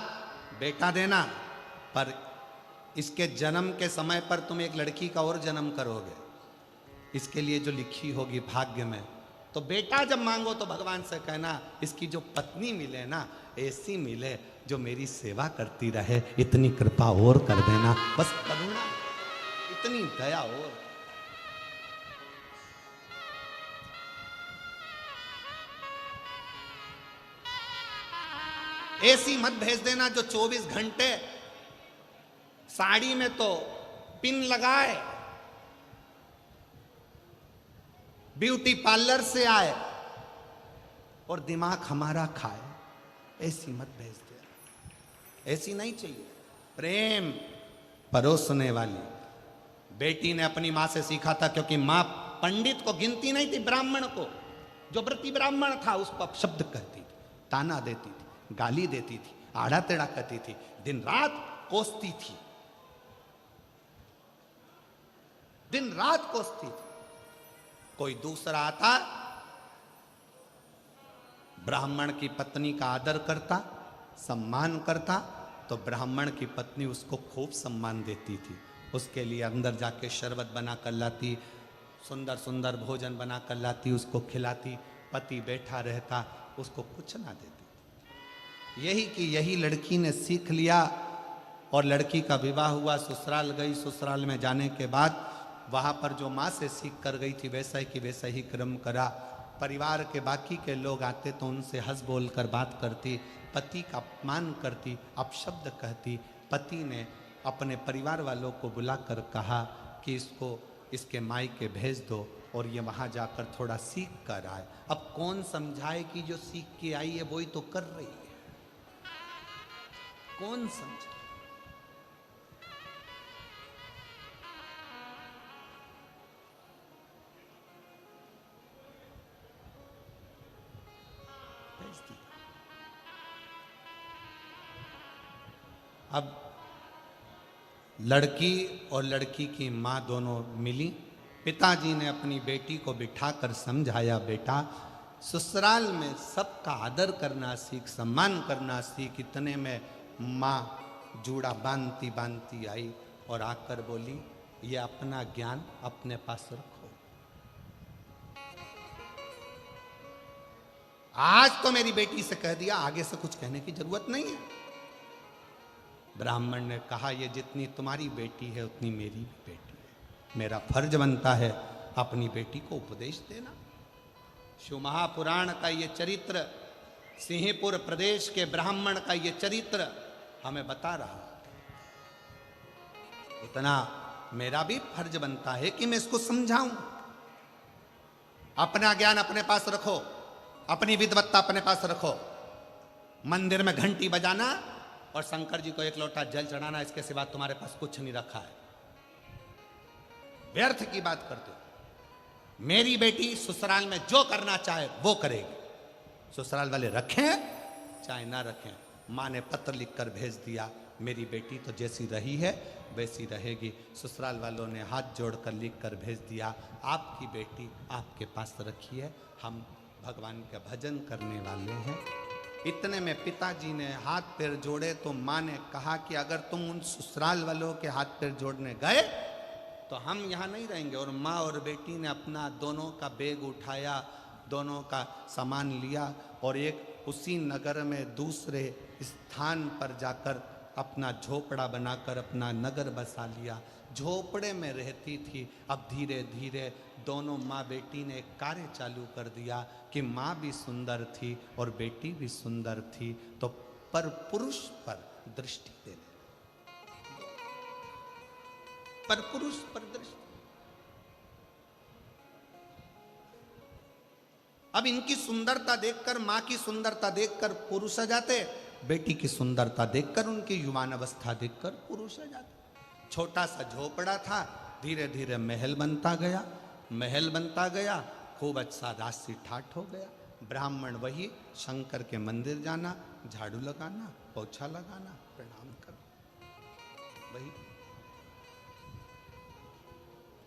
बेटा देना, पर इसके जन्म के समय पर तुम एक लड़की का और जन्म करोगे, इसके लिए जो लिखी होगी भाग्य में। तो बेटा जब मांगो तो भगवान से कहना, इसकी जो पत्नी मिले ना, ऐसी मिले जो मेरी सेवा करती रहे, इतनी कृपा और कर देना, बस करुणा, इतनी दया और। ऐसी मत भेज देना जो 24 घंटे साड़ी में तो पिन लगाए, ब्यूटी पार्लर से आए और दिमाग हमारा खाए। ऐसी मत भेज दे, ऐसी नहीं चाहिए। प्रेम परोसने वाली। बेटी ने अपनी मां से सीखा था, क्योंकि मां पंडित को गिनती नहीं थी, ब्राह्मण को, जो व्रती ब्राह्मण था उसको अपशब्द कहती थी, ताना देती थी, गाली देती थी, आड़ा टेढ़ा करती थी, दिन रात कोसती थी, दिन रात कोसती थी। कोई दूसरा आता, ब्राह्मण की पत्नी का आदर करता, सम्मान करता, तो ब्राह्मण की पत्नी उसको खूब सम्मान देती थी, उसके लिए अंदर जाके शरबत बना कर लाती, सुंदर सुंदर भोजन बना कर लाती, उसको खिलाती। पति बैठा रहता, उसको कुछ ना देती। यही कि यही लड़की ने सीख लिया और लड़की का विवाह हुआ, ससुराल गई। ससुराल में जाने के बाद वहाँ पर जो माँ से सीख कर गई थी वैसा कि वैसा ही क्रम करा। परिवार के बाकी के लोग आते तो उनसे हंस बोल कर बात करती, पति का अपमान करती, अपशब्द कहती। पति ने अपने परिवार वालों को बुलाकर कहा कि इसको इसके मायके भेज दो और ये वहाँ जाकर थोड़ा सीख कर आए। अब कौन समझाए कि जो सीख के आई है वही तो कर रही है, कौन समझे? अब लड़की और लड़की की माँ दोनों मिली। पिताजी ने अपनी बेटी को बिठाकर समझाया, बेटा ससुराल में सबका आदर करना सीख, सम्मान करना सीख। इतने में माँ जूड़ा बांधती बांधती आई और आकर बोली, ये अपना ज्ञान अपने पास रखो। आज तो मेरी बेटी से कह दिया, आगे से कुछ कहने की जरूरत नहीं है। ब्राह्मण ने कहा, ये जितनी तुम्हारी बेटी है उतनी मेरी भी बेटी है, मेरा फर्ज बनता है अपनी बेटी को उपदेश देना। शिव महापुराण का ये चरित्र, सिंहपुर प्रदेश के ब्राह्मण का ये चरित्र हमें बता रहा, इतना मेरा भी फर्ज बनता है कि मैं इसको समझाऊं। अपना ज्ञान अपने पास रखो, अपनी विद्वत्ता अपने पास रखो। मंदिर में घंटी बजाना और शंकर जी को एक लोटा जल चढ़ाना, इसके सिवा तुम्हारे पास कुछ नहीं रखा है। व्यर्थ की बात करते हो। मेरी बेटी ससुराल में जो करना चाहे वो करेगी, ससुराल वाले रखें चाहे ना रखें। माँ ने पत्र लिखकर भेज दिया, मेरी बेटी तो जैसी रही है वैसी रहेगी। ससुराल वालों ने हाथ जोड़कर लिखकर भेज दिया, आपकी बेटी आपके पास रखिए, हम भगवान का भजन करने वाले हैं। इतने में पिताजी ने हाथ पैर जोड़े तो माँ ने कहा कि अगर तुम उन ससुराल वालों के हाथ पैर जोड़ने गए तो हम यहाँ नहीं रहेंगे। और माँ और बेटी ने अपना दोनों का बैग उठाया, दोनों का सामान लिया और एक उसी नगर में दूसरे स्थान पर जाकर अपना झोपड़ा बनाकर अपना नगर बसा लिया। झोपड़े में रहती थी। अब धीरे धीरे दोनों माँ बेटी ने एक कार्य चालू कर दिया कि माँ भी सुंदर थी और बेटी भी सुंदर थी, तो पर पुरुष पर दृष्टि देने, पर पुरुष पर दृष्टि। अब इनकी सुंदरता देखकर, माँ की सुंदरता देखकर पुरुष आ जाते बेटी की सुंदरता देखकर, उनकी युवान अवस्था देखकर पुरुष रह जाता। छोटा सा झोपड़ा था, धीरे धीरे महल बनता गया, महल बनता गया, खूब अच्छा राशि ठाठ हो गया। ब्राह्मण वही, शंकर के मंदिर जाना, झाड़ू लगाना, पोछा लगाना, प्रणाम करना, वही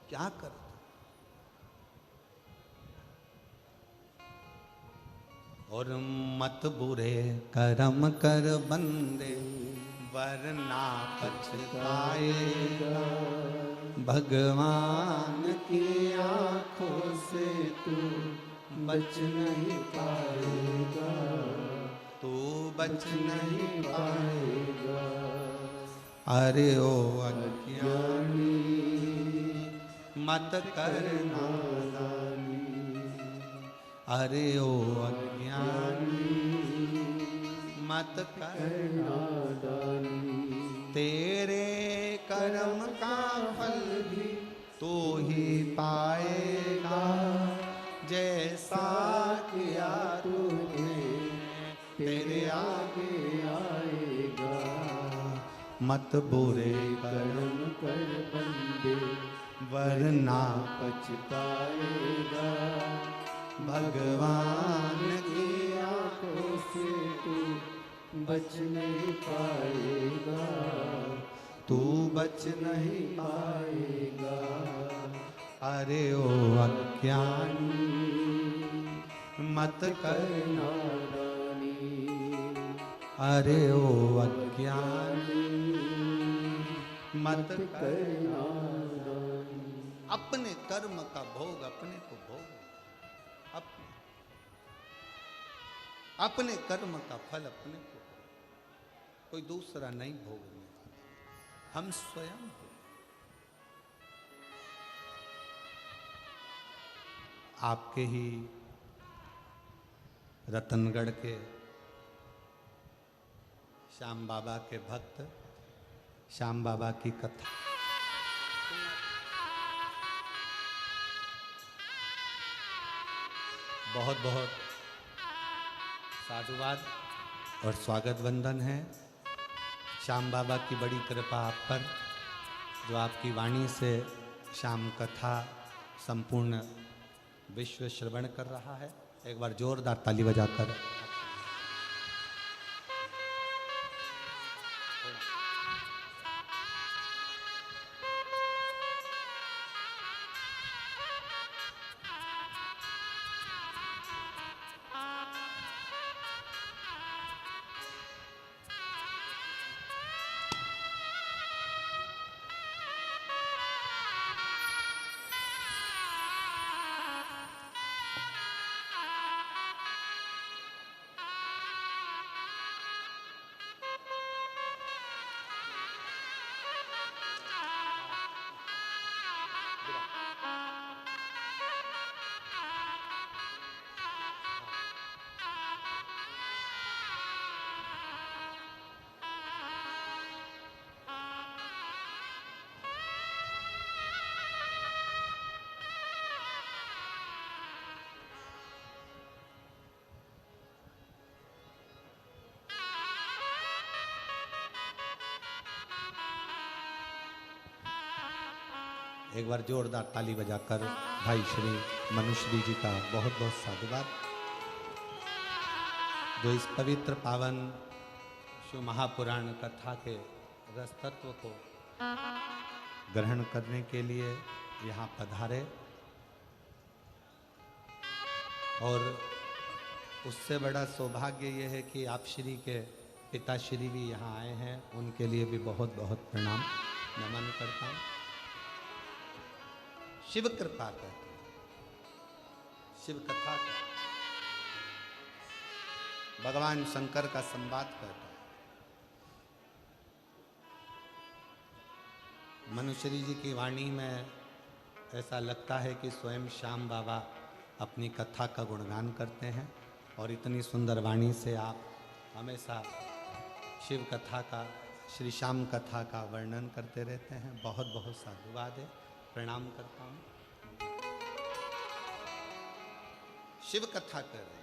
क्या करता। और मत बुरे कर्म कर बंदे, वरना पछताएगा। भगवान की आंखों से तू बच नहीं पाएगा, तू बच नहीं पाएगा। अरे ओ अज्ञानी मत कर नादानी, अरे ओ अज्ञानी मत कर नादानी। तेरे कर्म का फल भी तू ही पाएगा, जैसा किया तूने तेरे आगे आएगा। मत बुरे कर्म कर बंदे, वरना पछताएगा। भगवान की आंखों से तू बच नहीं पाएगा, तू बच नहीं पाएगा। अरे ओ अज्ञानी मत कर नादानी, अरे ओ अज्ञानी मत कर नादानी। अपने कर्म का भोग अपने को भोग, अपने कर्म का फल अपने को, कोई दूसरा नहीं भोगने वाला, हम स्वयं हो। आपके ही रतनगढ़ के श्याम बाबा के भक्त श्याम बाबा की कथा, बहुत बहुत साधुवाद और स्वागत वंदन है। श्याम बाबा की बड़ी कृपा आप पर, जो आपकी वाणी से श्याम कथा संपूर्ण विश्व श्रवण कर रहा है। एक बार जोरदार ताली बजाकर एक बार जोरदार ताली बजाकर भाई श्री मनुश्री जी का बहुत बहुत साधुवाद, जो इस पवित्र पावन शिव महापुराण कथा के रस तत्व को ग्रहण करने के लिए यहाँ पधारे। और उससे बड़ा सौभाग्य ये है कि आप श्री के पिताश्री भी यहाँ आए हैं, उनके लिए भी बहुत बहुत प्रणाम नमन करता हूँ। शिव कृपा कहते हैं, शिव कथा कहते हैं, भगवान शंकर का संवाद कहते हैं। मनुश्री जी की वाणी में ऐसा लगता है कि स्वयं श्याम बाबा अपनी कथा का गुणगान करते हैं, और इतनी सुंदर वाणी से आप हमेशा शिव कथा का, श्री श्याम कथा का वर्णन करते रहते हैं। बहुत बहुत साधुवाद है, प्रणाम करता हूँ। शिव कथा कर रहे हैं,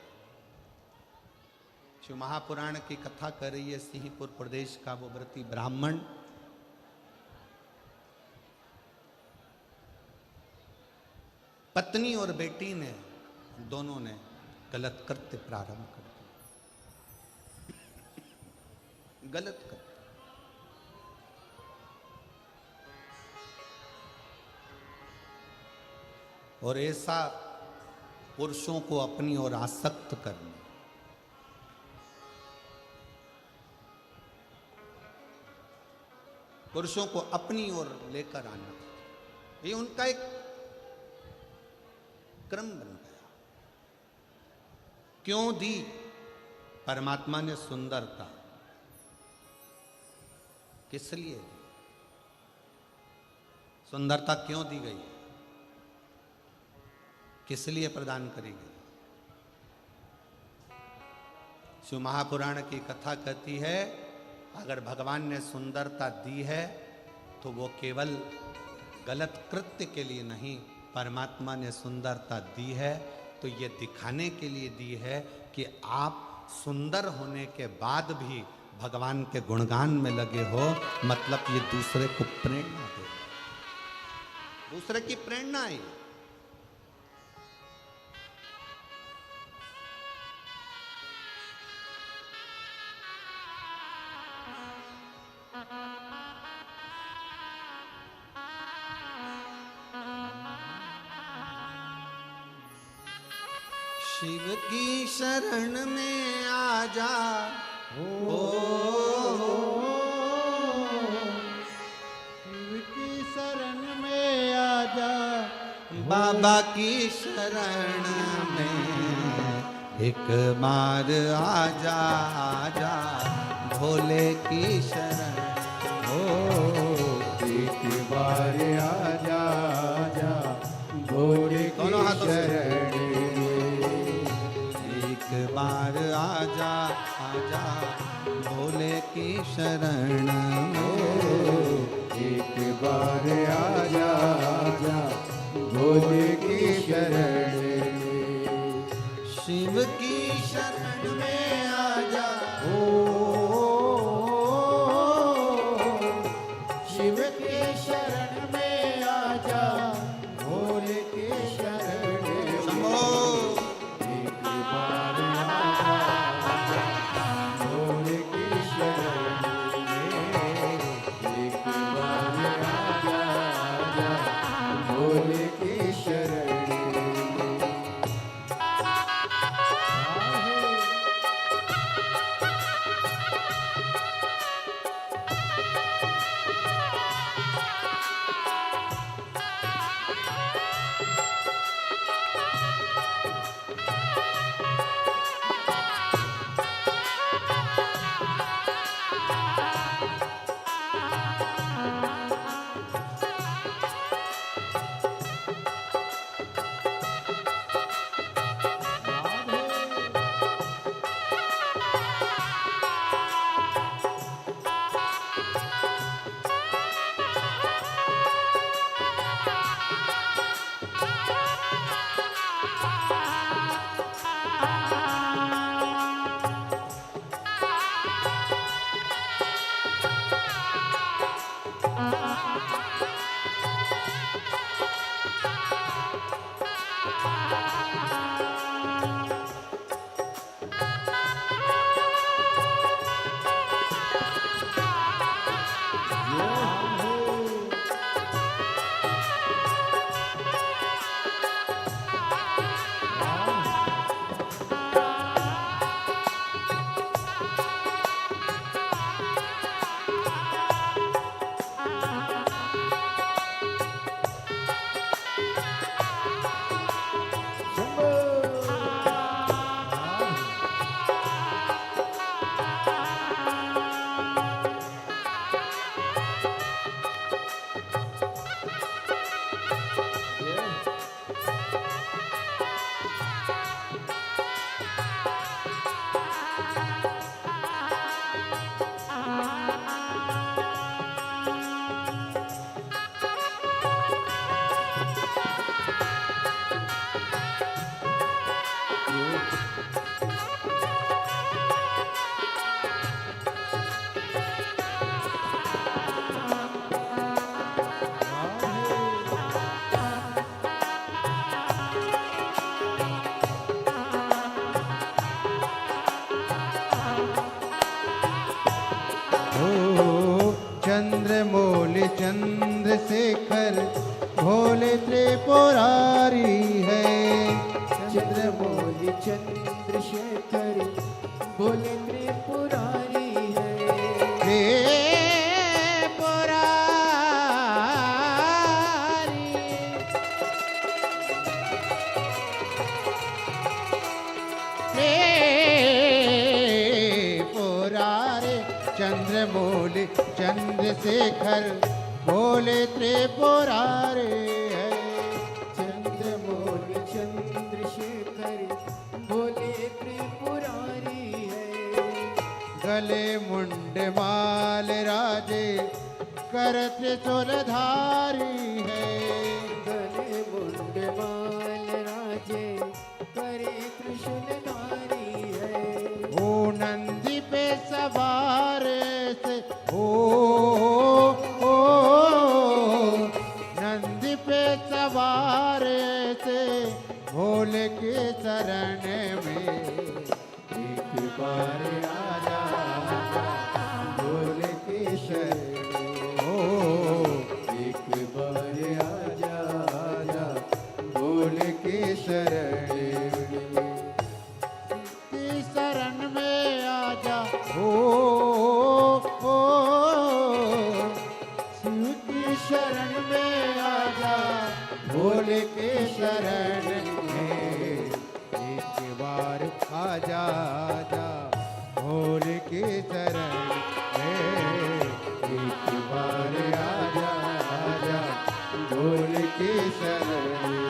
शिव महापुराण की कथा कर रही है सिंहपुर प्रदेश का वो व्रती ब्राह्मण। पत्नी और बेटी ने दोनों ने गलत कृत्य प्रारंभ कर दिया। गलत कृत्य। और ऐसा पुरुषों को अपनी ओर आसक्त करना, पुरुषों को अपनी ओर लेकर आना, ये उनका एक क्रम बन गया। क्यों दी परमात्मा ने सुंदरता? किस लिए दी? सुंदरता क्यों दी गई? किस लिए प्रदान करी गई? शिव महापुराण की कथा कहती है अगर भगवान ने सुंदरता दी है तो वो केवल गलत कृत्य के लिए नहीं, परमात्मा ने सुंदरता दी है तो ये दिखाने के लिए दी है कि आप सुंदर होने के बाद भी भगवान के गुणगान में लगे हो, मतलब ये दूसरे को प्रेरणा दे, दूसरे की प्रेरणा है। शिव की शरण में आ जा, शिव की शरण में आ जा, बाबा की शरण में एक बार आ जा, भोले की शरण। एक बार आ जा, भोले की शरण में। एक बार आजा भोले की शरण। एक बार आजा भोले की शरण। शिव की शरण में आजा, शिव की शरण में आजा, भोले की शरण में। एक बार आजा भोले की शरण में। एक बार आजा ओ चंद्रमौली चंद्रशेखर भोले त्रिपुरारी है। चंद्रमौली चंद्रशेखर भोले त्रिपुरारी है। चंद्रमौली चंद्रशेखर भोले त्रिपुरारी है। चंद्रमौली चंद्रशेखर भोले त्रिपुरारी है। गले मुंड माल राजे कर त्रिशूलधारी है। गले मुंड माल राजे करे त्रिशूलधारी है। ओ नंदी पे सवार से ओ नंदी पे सवार से भोले के शरण में एक बार आजा भोले के शरण ओ एक बार आजा आजा भोले के शरण की शरण में आजा ओ शिव की शरण में आजा भोले के शरण में एक बार आजा आजा भोले के शरण में एक बार आजा आजा भोले के शरण में।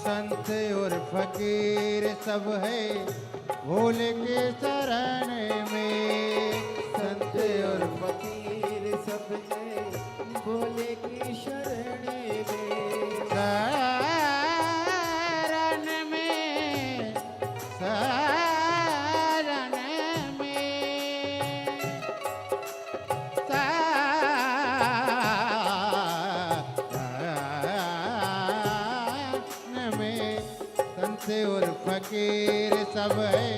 संत और फकीर सब है भोले के शरण में। संत और फकीर सब है भोले की शरण में। शरण में शरण में संत और फकीर सब है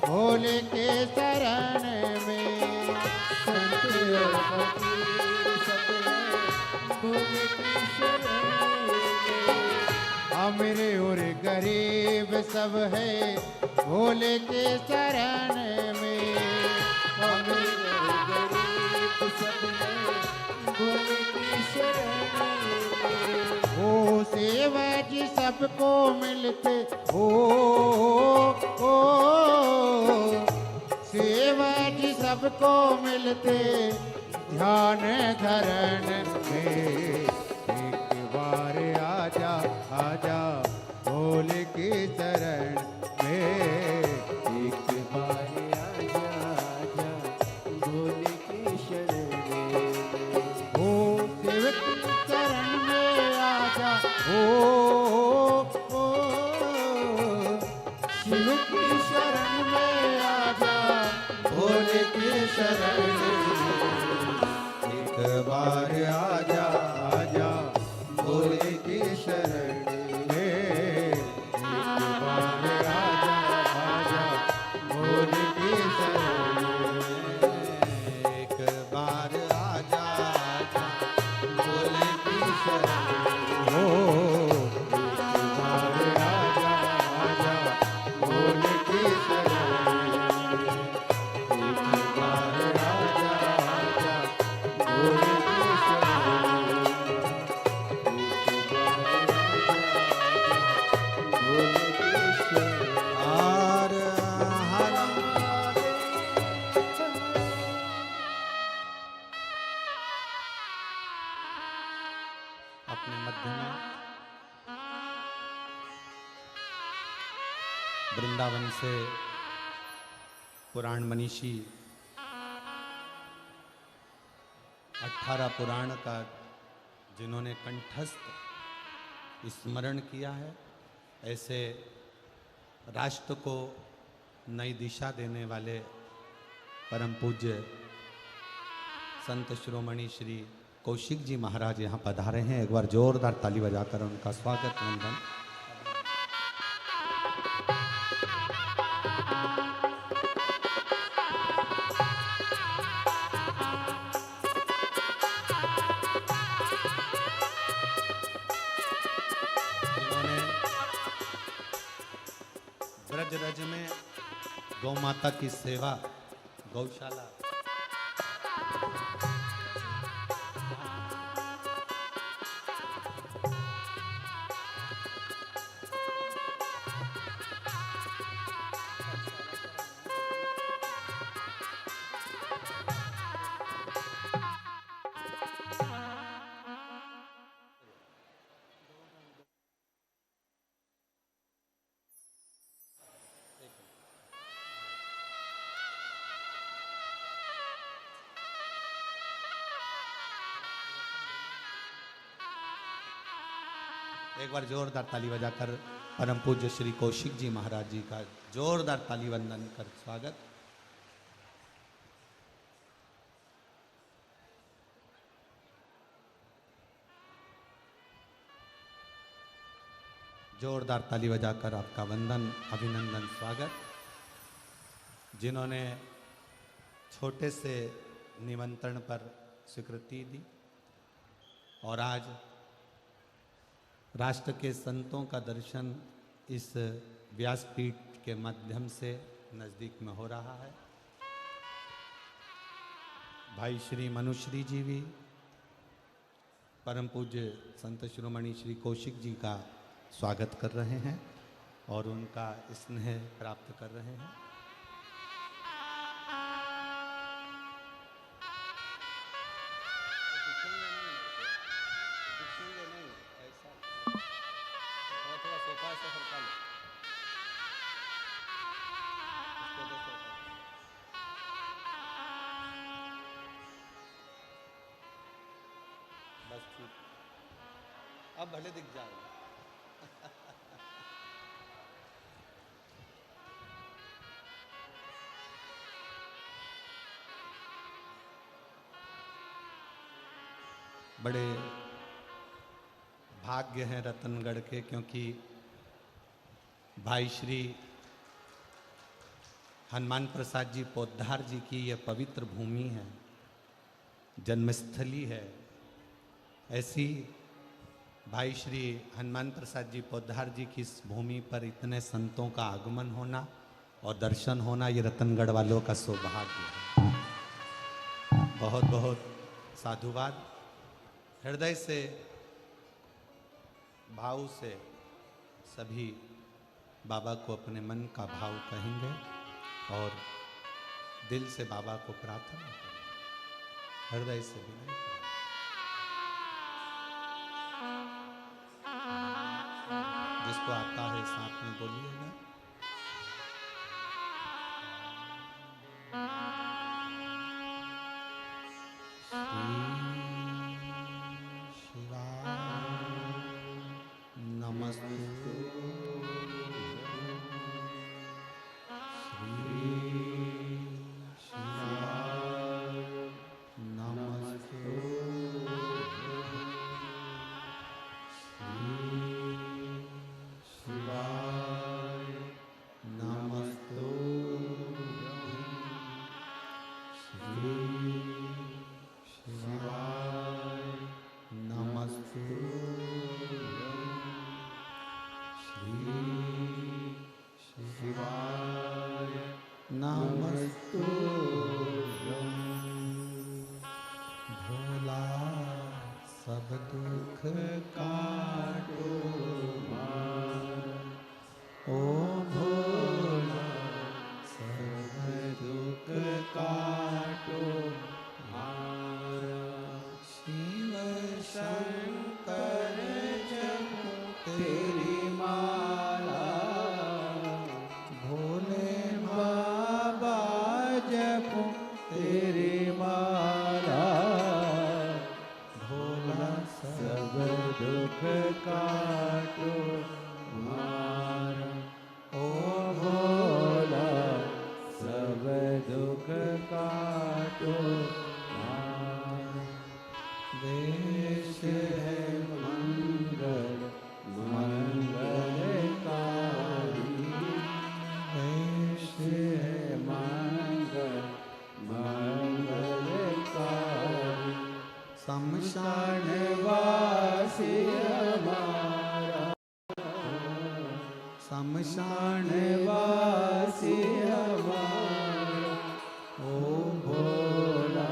भोले के शरण में। संत और फकीर सब है भोले की शरण में। अमीर और गरीब सब है भोले के शरण में। अमीर और गरीब सब है भोले की शरण में। ओ सेवा जी सबको मिलते ओ सेवा जी सबको मिलते ध्यान धरण में। एक बार आजा आजा भोले के शरण में। एक बार आजा आजा भोले की शरण में। ओ सेवक शरण में आजा ओ शिव की शरण में शरण एक बार आजा आजा भोले की शरण एक बार आजा आजा भोले की शरण एक बार आजा आजा भोले की शरण ओ एक बार आजा आजा भोले की शरण एक बार आजा आजा भोले की शरण भोले की शरण हर हर अपने मध्य में वृंदावन से पुराण मनीषी 18 पुराण का जिन्होंने कंठस्थ स्मरण किया है, ऐसे राष्ट्र को नई दिशा देने वाले परम पूज्य संत शिरोमणि श्री कौशिक जी महाराज यहाँ पधारे हैं। एक बार जोरदार ताली बजाकर उनका स्वागत वंदन। जिन्होंने ब्रज रज में गौ माता की सेवा, गौशाला एक बार जोरदार ताली बजाकर परम पूज्य श्री कौशिक जी महाराज जी का जोरदार ताली वंदन कर स्वागत। जोरदार ताली बजाकर आपका वंदन, अभिनंदन, स्वागत। जिन्होंने छोटे से निमंत्रण पर स्वीकृति दी और आज राष्ट्र के संतों का दर्शन इस व्यासपीठ के माध्यम से नज़दीक में हो रहा है। भाई श्री मनुश्री जी भी परम पूज्य संत शिरोमणि श्री कौशिक जी का स्वागत कर रहे हैं और उनका स्नेह प्राप्त कर रहे हैं। बस ठीक, अब भले दिख जाओ। बड़े भाग्य हैं रतनगढ़ के, क्योंकि भाई श्री हनुमान प्रसाद जी पोद्दार जी की यह पवित्र भूमि है, जन्मस्थली है। ऐसी भाई श्री हनुमान प्रसाद जी पोद्दार जी की इस भूमि पर इतने संतों का आगमन होना और दर्शन होना, ये रतनगढ़ वालों का सौभाग्य है। बहुत बहुत साधुवाद। हृदय से, भाव से सभी बाबा को अपने मन का भाव कहेंगे और दिल से बाबा को प्रार्थना करेंगे, हृदय से भी नहीं करेंगे। जिसको आता है साथ में बोलिएगा। नमस्तुभ्यं। भोला सब दुख काटो मारा, ओ भोला सब दुख काटो मारा। शिव शंकर जपो तेरी माला, भोले बाबा जपो तेरी माला। भोला सब दुख काटो मारा, ओ भोला सब दुख काटो मारा। देश है मंगल मंगलकारी, देश है मंगल मंगलकारी। शमशान वासी हमारा, शमशान वासी हमारा, ओ भोला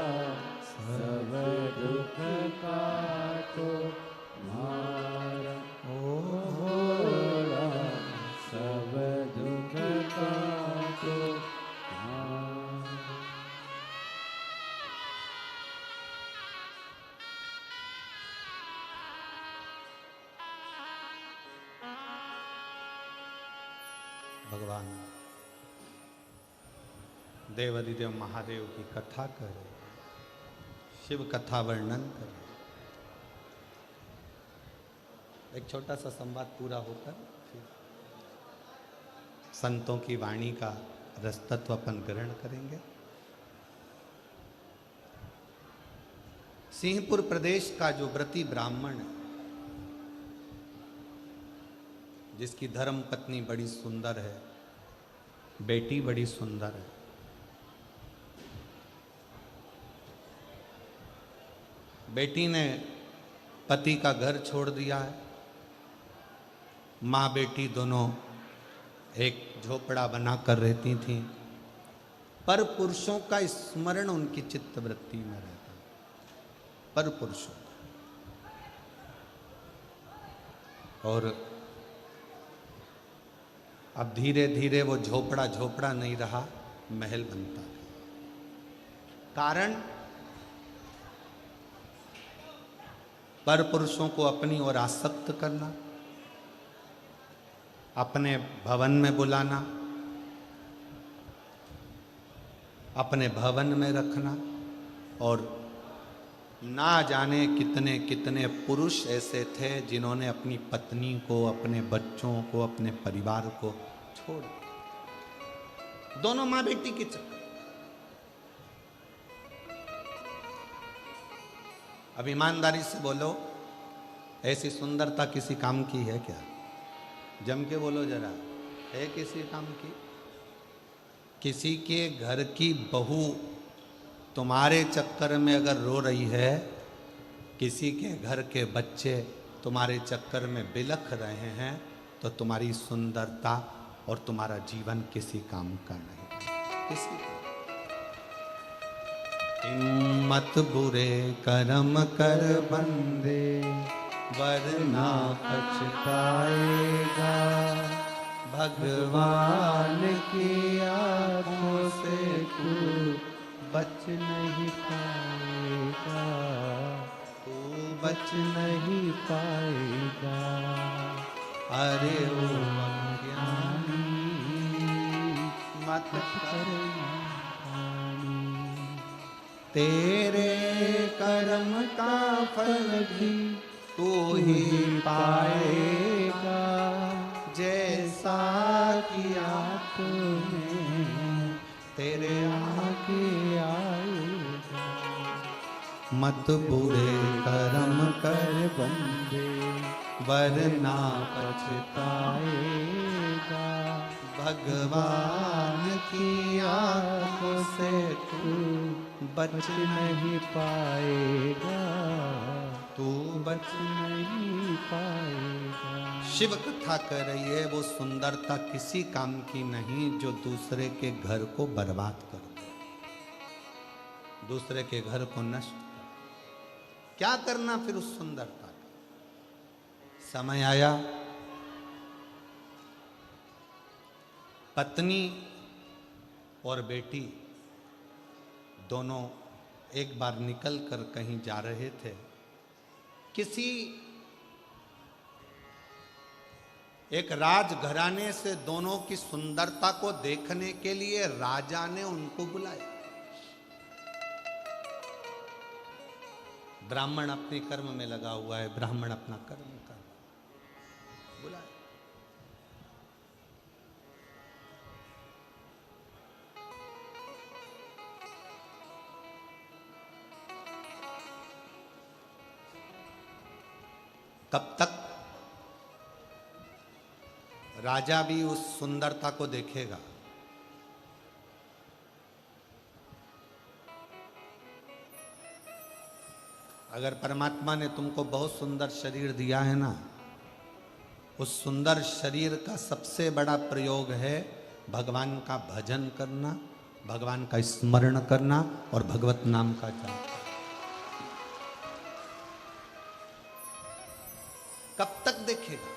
सब दुख काटो मारा, ओ भोला सब दुख काटो मारा। भगवान देवाधिदेव महादेव की कथा करें, शिव कथा वर्णन करें। एक छोटा सा संवाद पूरा होकर फिर संतों की वाणी का रसतत्व अपन ग्रहण करेंगे। सिंहपुर प्रदेश का जो व्रती ब्राह्मण है, जिसकी धर्म पत्नी बड़ी सुंदर है, बेटी बड़ी सुंदर है, बेटी ने पति का घर छोड़ दिया है। माँ बेटी दोनों एक झोपड़ा बनाकर रहती थीं, पर पुरुषों का स्मरण उनकी चित्तवृत्ति में रहता, पर पुरुषों का। और अब धीरे धीरे वो झोपड़ा झोपड़ा नहीं रहा, महल बनता गया। कारण पर पुरुषों को अपनी ओर आसक्त करना, अपने भवन में बुलाना, अपने भवन में रखना, और ना जाने कितने कितने पुरुष ऐसे थे जिन्होंने अपनी पत्नी को, अपने बच्चों को, अपने परिवार को छोड़ दिया। दोनों माँ बेटी के चक्कर। अब ईमानदारी से बोलो, ऐसी सुंदरता किसी काम की है क्या? जम के बोलो जरा, है किसी काम की? किसी के घर की बहू तुम्हारे चक्कर में अगर रो रही है, किसी के घर के बच्चे तुम्हारे चक्कर में बिलख रहे हैं, तो तुम्हारी सुंदरता और तुम्हारा जीवन किसी काम का नहीं, किसी का। हिम्मत बुरे कर्म कर बंदे, वरना पछताएगा। भगवान की आंखों से तू बच नहीं पाएगा, तू बच नहीं पाएगा। अरे ओ अज्ञानी मत कर नाकानी, तेरे कर्म का फल भी तू ही पाएगा। जैसा किया तूने तेरे आगे आएगा। मत बुरे कर्म कर बंदे, वरना पछताएगा। भगवान की आंखों से तू बच नहीं पाएगा। तू बच नहीं पाएगा। शिव कथा कर रही है, वो सुंदरता किसी काम की नहीं जो दूसरे के घर को बर्बाद कर दे, दूसरे के घर को नष्ट कर। क्या करना फिर उस सुंदरता का? समय आया, पत्नी और बेटी दोनों एक बार निकल कर कहीं जा रहे थे। किसी एक राजघराने से दोनों की सुंदरता को देखने के लिए राजा ने उनको बुलाया। ब्राह्मण अपने कर्म में लगा हुआ है, ब्राह्मण अपना कर्म कर रहा है, बुलाया। कब तक राजा भी उस सुंदरता को देखेगा? अगर परमात्मा ने तुमको बहुत सुंदर शरीर दिया है ना, उस सुंदर शरीर का सबसे बड़ा प्रयोग है भगवान का भजन करना, भगवान का स्मरण करना और भगवत नाम का जाप। कब तक देखेगा?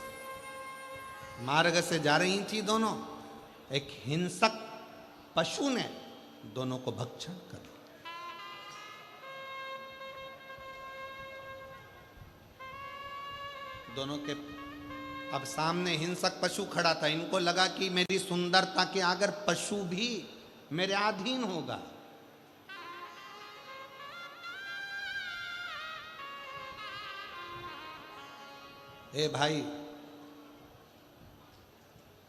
मार्ग से जा रही थी दोनों, एक हिंसक पशु ने दोनों को भक्षण कर लिया। दोनों के अब सामने हिंसक पशु खड़ा था। इनको लगा कि मेरी सुंदरता के अगर पशु भी मेरे अधीन होगा। ए भाई,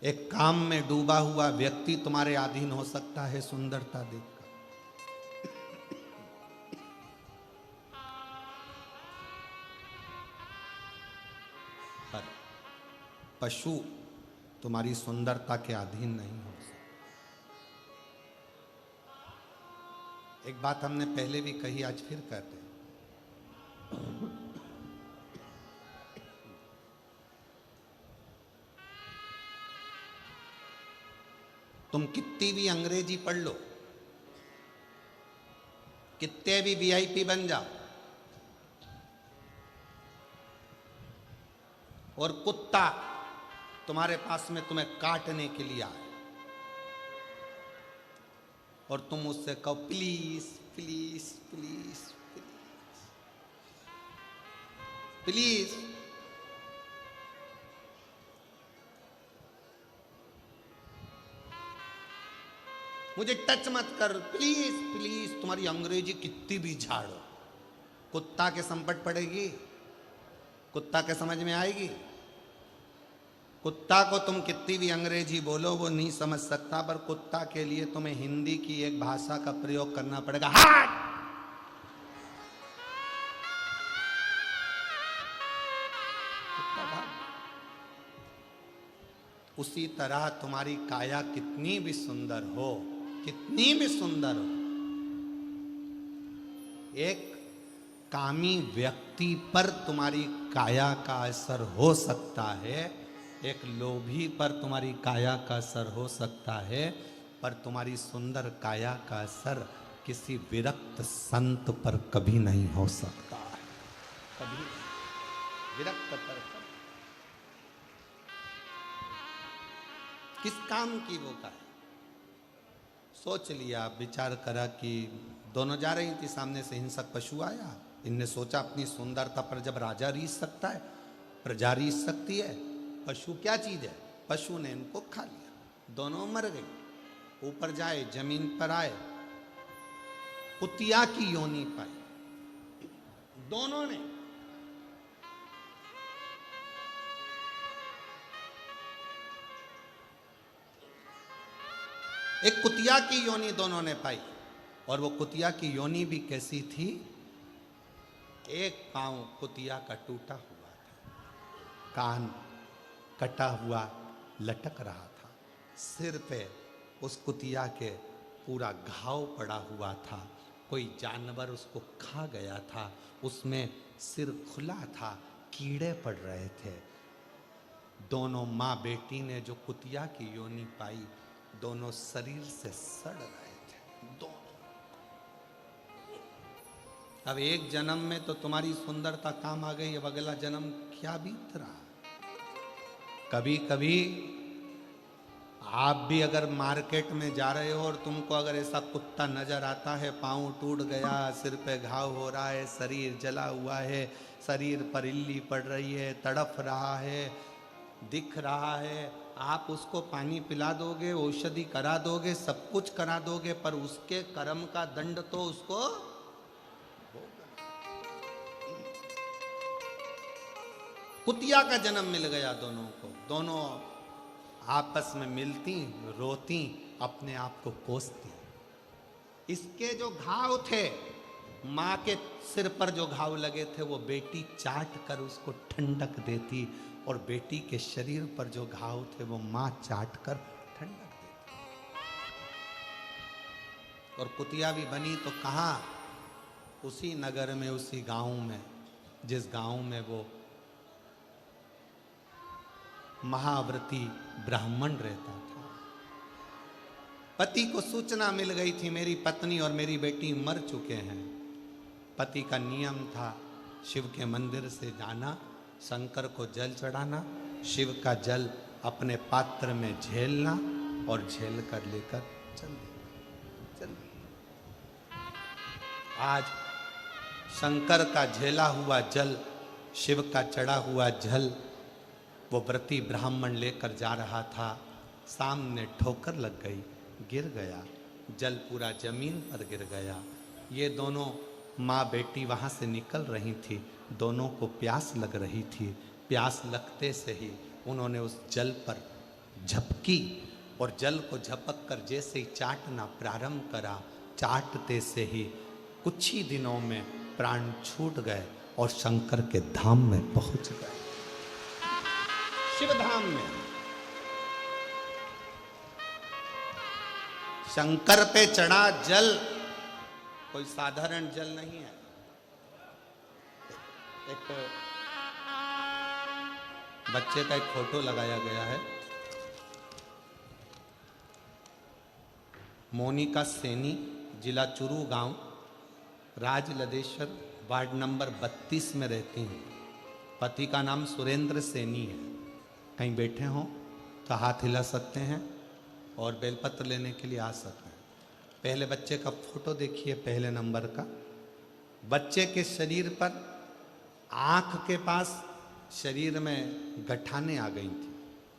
एक काम में डूबा हुआ व्यक्ति तुम्हारे अधीन हो सकता है सुंदरता देखकर। पर पशु तुम्हारी सुंदरता के अधीन नहीं हो सकता। एक बात हमने पहले भी कही, आज फिर कहते हैं। तुम कितनी भी अंग्रेजी पढ़ लो, कितने भी वीआईपी बन जाओ, और कुत्ता तुम्हारे पास में तुम्हें काटने के लिए आए और तुम उससे कहो please please please please please, मुझे टच मत कर, प्लीज प्लीज, तुम्हारी अंग्रेजी कितनी भी झाड़ो, कुत्ता के संपट पड़ेगी? कुत्ता के समझ में आएगी? कुत्ता को तुम कितनी भी अंग्रेजी बोलो वो नहीं समझ सकता, पर कुत्ता के लिए तुम्हें हिंदी की एक भाषा का प्रयोग करना पड़ेगा। हट! कुत्ता भाग। उसी तरह तुम्हारी काया कितनी भी सुंदर हो, कितनी भी सुंदर हो, एक कामी व्यक्ति पर तुम्हारी काया का असर हो सकता है, एक लोभी पर तुम्हारी काया का असर हो सकता है, पर तुम्हारी सुंदर काया का असर किसी विरक्त संत पर कभी नहीं हो सकता है। कभी विरक्त पर कभी। किस काम की वो का है? सोच लिया, विचार करा कि दोनों जा रही थी, सामने से हिंसक पशु आया। इनने सोचा अपनी सुंदरता पर जब राजा रीस सकता है, प्रजा रीस सकती है, पशु क्या चीज है? पशु ने इनको खा लिया, दोनों मर गए। ऊपर जाए, जमीन पर आए, कुतिया की योनि पाई दोनों ने। एक कुतिया की योनि दोनों ने पाई, और वो कुतिया की योनि भी कैसी थी? एक पांव कुतिया का टूटा हुआ था, कान कटा हुआ लटक रहा था, सिर पे उस कुतिया के पूरा घाव पड़ा हुआ था, कोई जानवर उसको खा गया था, उसमें सिर खुला था, कीड़े पड़ रहे थे। दोनों माँ बेटी ने जो कुतिया की योनि पाई, दोनों शरीर से सड़ रहे थे, दोनों। अब एक जन्म में तो तुम्हारी सुंदरता काम आ गई, अब अगला जन्म क्या बीत रहा। कभी कभी आप भी अगर मार्केट में जा रहे हो और तुमको अगर ऐसा कुत्ता नजर आता है, पाँव टूट गया, सिर पे घाव हो रहा है, शरीर जला हुआ है, शरीर पर इल्ली पड़ रही है, तड़फ रहा है, दिख रहा है, आप उसको पानी पिला दोगे, औषधि करा दोगे, सब कुछ करा दोगे, पर उसके कर्म का दंड तो उसको कुतिया का जन्म मिल गया दोनों को। दोनों आपस में मिलती, रोती, अपने आप को कोसती। इसके जो घाव थे, माँ के सिर पर जो घाव लगे थे, वो बेटी चाट कर उसको ठंडक देती, और बेटी के शरीर पर जो घाव थे वो माँ चाट कर ठंडक देती। और कुतिया भी बनी तो कहाँ, उसी नगर में, उसी गांव में, जिस गांव में वो महाव्रती ब्राह्मण रहता था। पति को सूचना मिल गई थी, मेरी पत्नी और मेरी बेटी मर चुके हैं। पति का नियम था शिव के मंदिर से जाना, शंकर को जल चढ़ाना, शिव का जल अपने पात्र में झेलना और झेल कर लेकर चल देना। आज शंकर का झेला हुआ जल, शिव का चढ़ा हुआ जल वो व्रती ब्राह्मण लेकर जा रहा था। सामने ठोकर लग गई, गिर गया, जल पूरा जमीन पर गिर गया। ये दोनों माँ बेटी वहाँ से निकल रही थी, दोनों को प्यास लग रही थी। प्यास लगते से ही उन्होंने उस जल पर झपकी, और जल को झपक कर जैसे ही चाटना प्रारंभ करा, चाटते से ही कुछ ही दिनों में प्राण छूट गए और शंकर के धाम में पहुंच गए, शिव धाम में। शंकर पे चढ़ा जल कोई साधारण जल नहीं है। एक बच्चे का एक फोटो लगाया गया है, मोनिका सैनी, जिला चुरू गांव, राजलदेश्वर, वार्ड नंबर 32 में रहती हैं। पति का नाम सुरेंद्र सैनी है। कहीं बैठे हों तो हाथ हिला सकते हैं और बेलपत्र लेने के लिए आ सकते हैं। पहले बच्चे का फोटो देखिए, पहले नंबर का। बच्चे के शरीर पर, आँख के पास, शरीर में गठाने आ गई थी।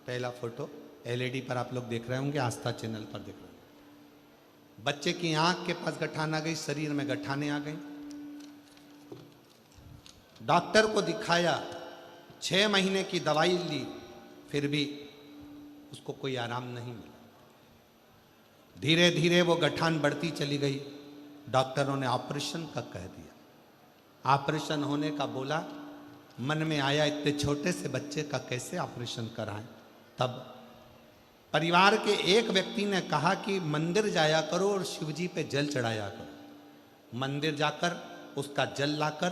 पहला फोटो एलईडी पर आप लोग देख रहे होंगे, आस्था चैनल पर देख रहे होंगे। बच्चे की आँख के पास गठान आ गई, शरीर में गठाने आ गई। डॉक्टर को दिखाया, 6 महीने की दवाई ली, फिर भी उसको कोई आराम नहीं मिला। धीरे धीरे वो गठान बढ़ती चली गई। डॉक्टरों ने ऑपरेशन का कह दिया। ऑपरेशन होने का बोला, मन में आया इतने छोटे से बच्चे का कैसे ऑपरेशन कराएं। तब परिवार के एक व्यक्ति ने कहा कि मंदिर जाया करो और शिवजी पे जल चढ़ाया करो। मंदिर जाकर उसका जल लाकर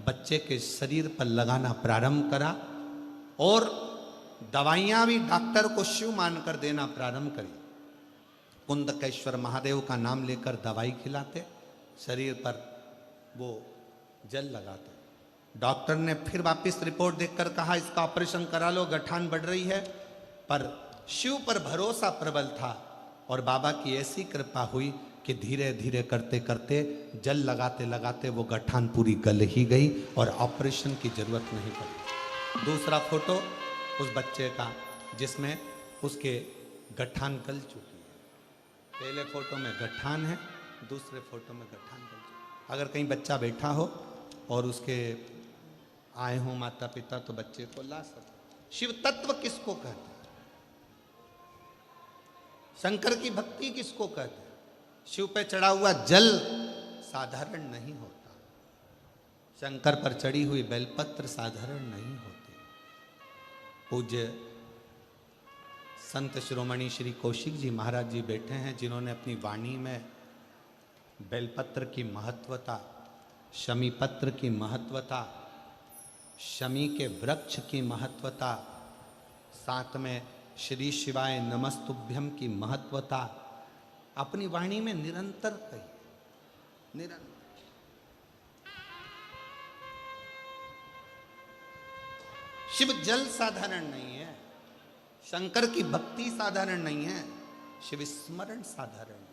बच्चे के शरीर पर लगाना प्रारंभ करा, और दवाइयां भी डॉक्टर को शिव मानकर देना प्रारंभ करी। कुंदकेश्वर महादेव का नाम लेकर दवाई खिलाते, शरीर पर वो जल लगाते। डॉक्टर ने फिर वापस रिपोर्ट देखकर कहा इसका ऑपरेशन करा लो, गठान बढ़ रही है। पर शिव पर भरोसा प्रबल था, और बाबा की ऐसी कृपा हुई कि धीरे धीरे करते करते, जल लगाते लगाते वो गठान पूरी गल ही गई और ऑपरेशन की जरूरत नहीं पड़ी। दूसरा फोटो उस बच्चे का जिसमें उसके गठान गल चुकी है। पहले फोटो में गठान है, दूसरे फोटो में गठान गल चुकी है। अगर कहीं बच्चा बैठा हो और उसके आए हों माता पिता, तो बच्चे को ला सकते। शिव तत्व किसको कहते हैं? शंकर की भक्ति किसको कहते हैं? शिव पे चढ़ा हुआ जल साधारण नहीं होता, शंकर पर चढ़ी हुई बेलपत्र साधारण नहीं होती। पूज्य संत शिरोमणि श्री कौशिक जी महाराज जी बैठे हैं, जिन्होंने अपनी वाणी में बेलपत्र की महत्वता, शमी पत्र की महत्वता, शमी के वृक्ष की महत्वता, साथ में श्री शिवाय नमस्तुभ्यम की महत्वता अपनी वाणी में निरंतर कही, निरंतर। शिव जल साधारण नहीं है, शंकर की भक्ति साधारण नहीं है, शिव स्मरण साधारण है।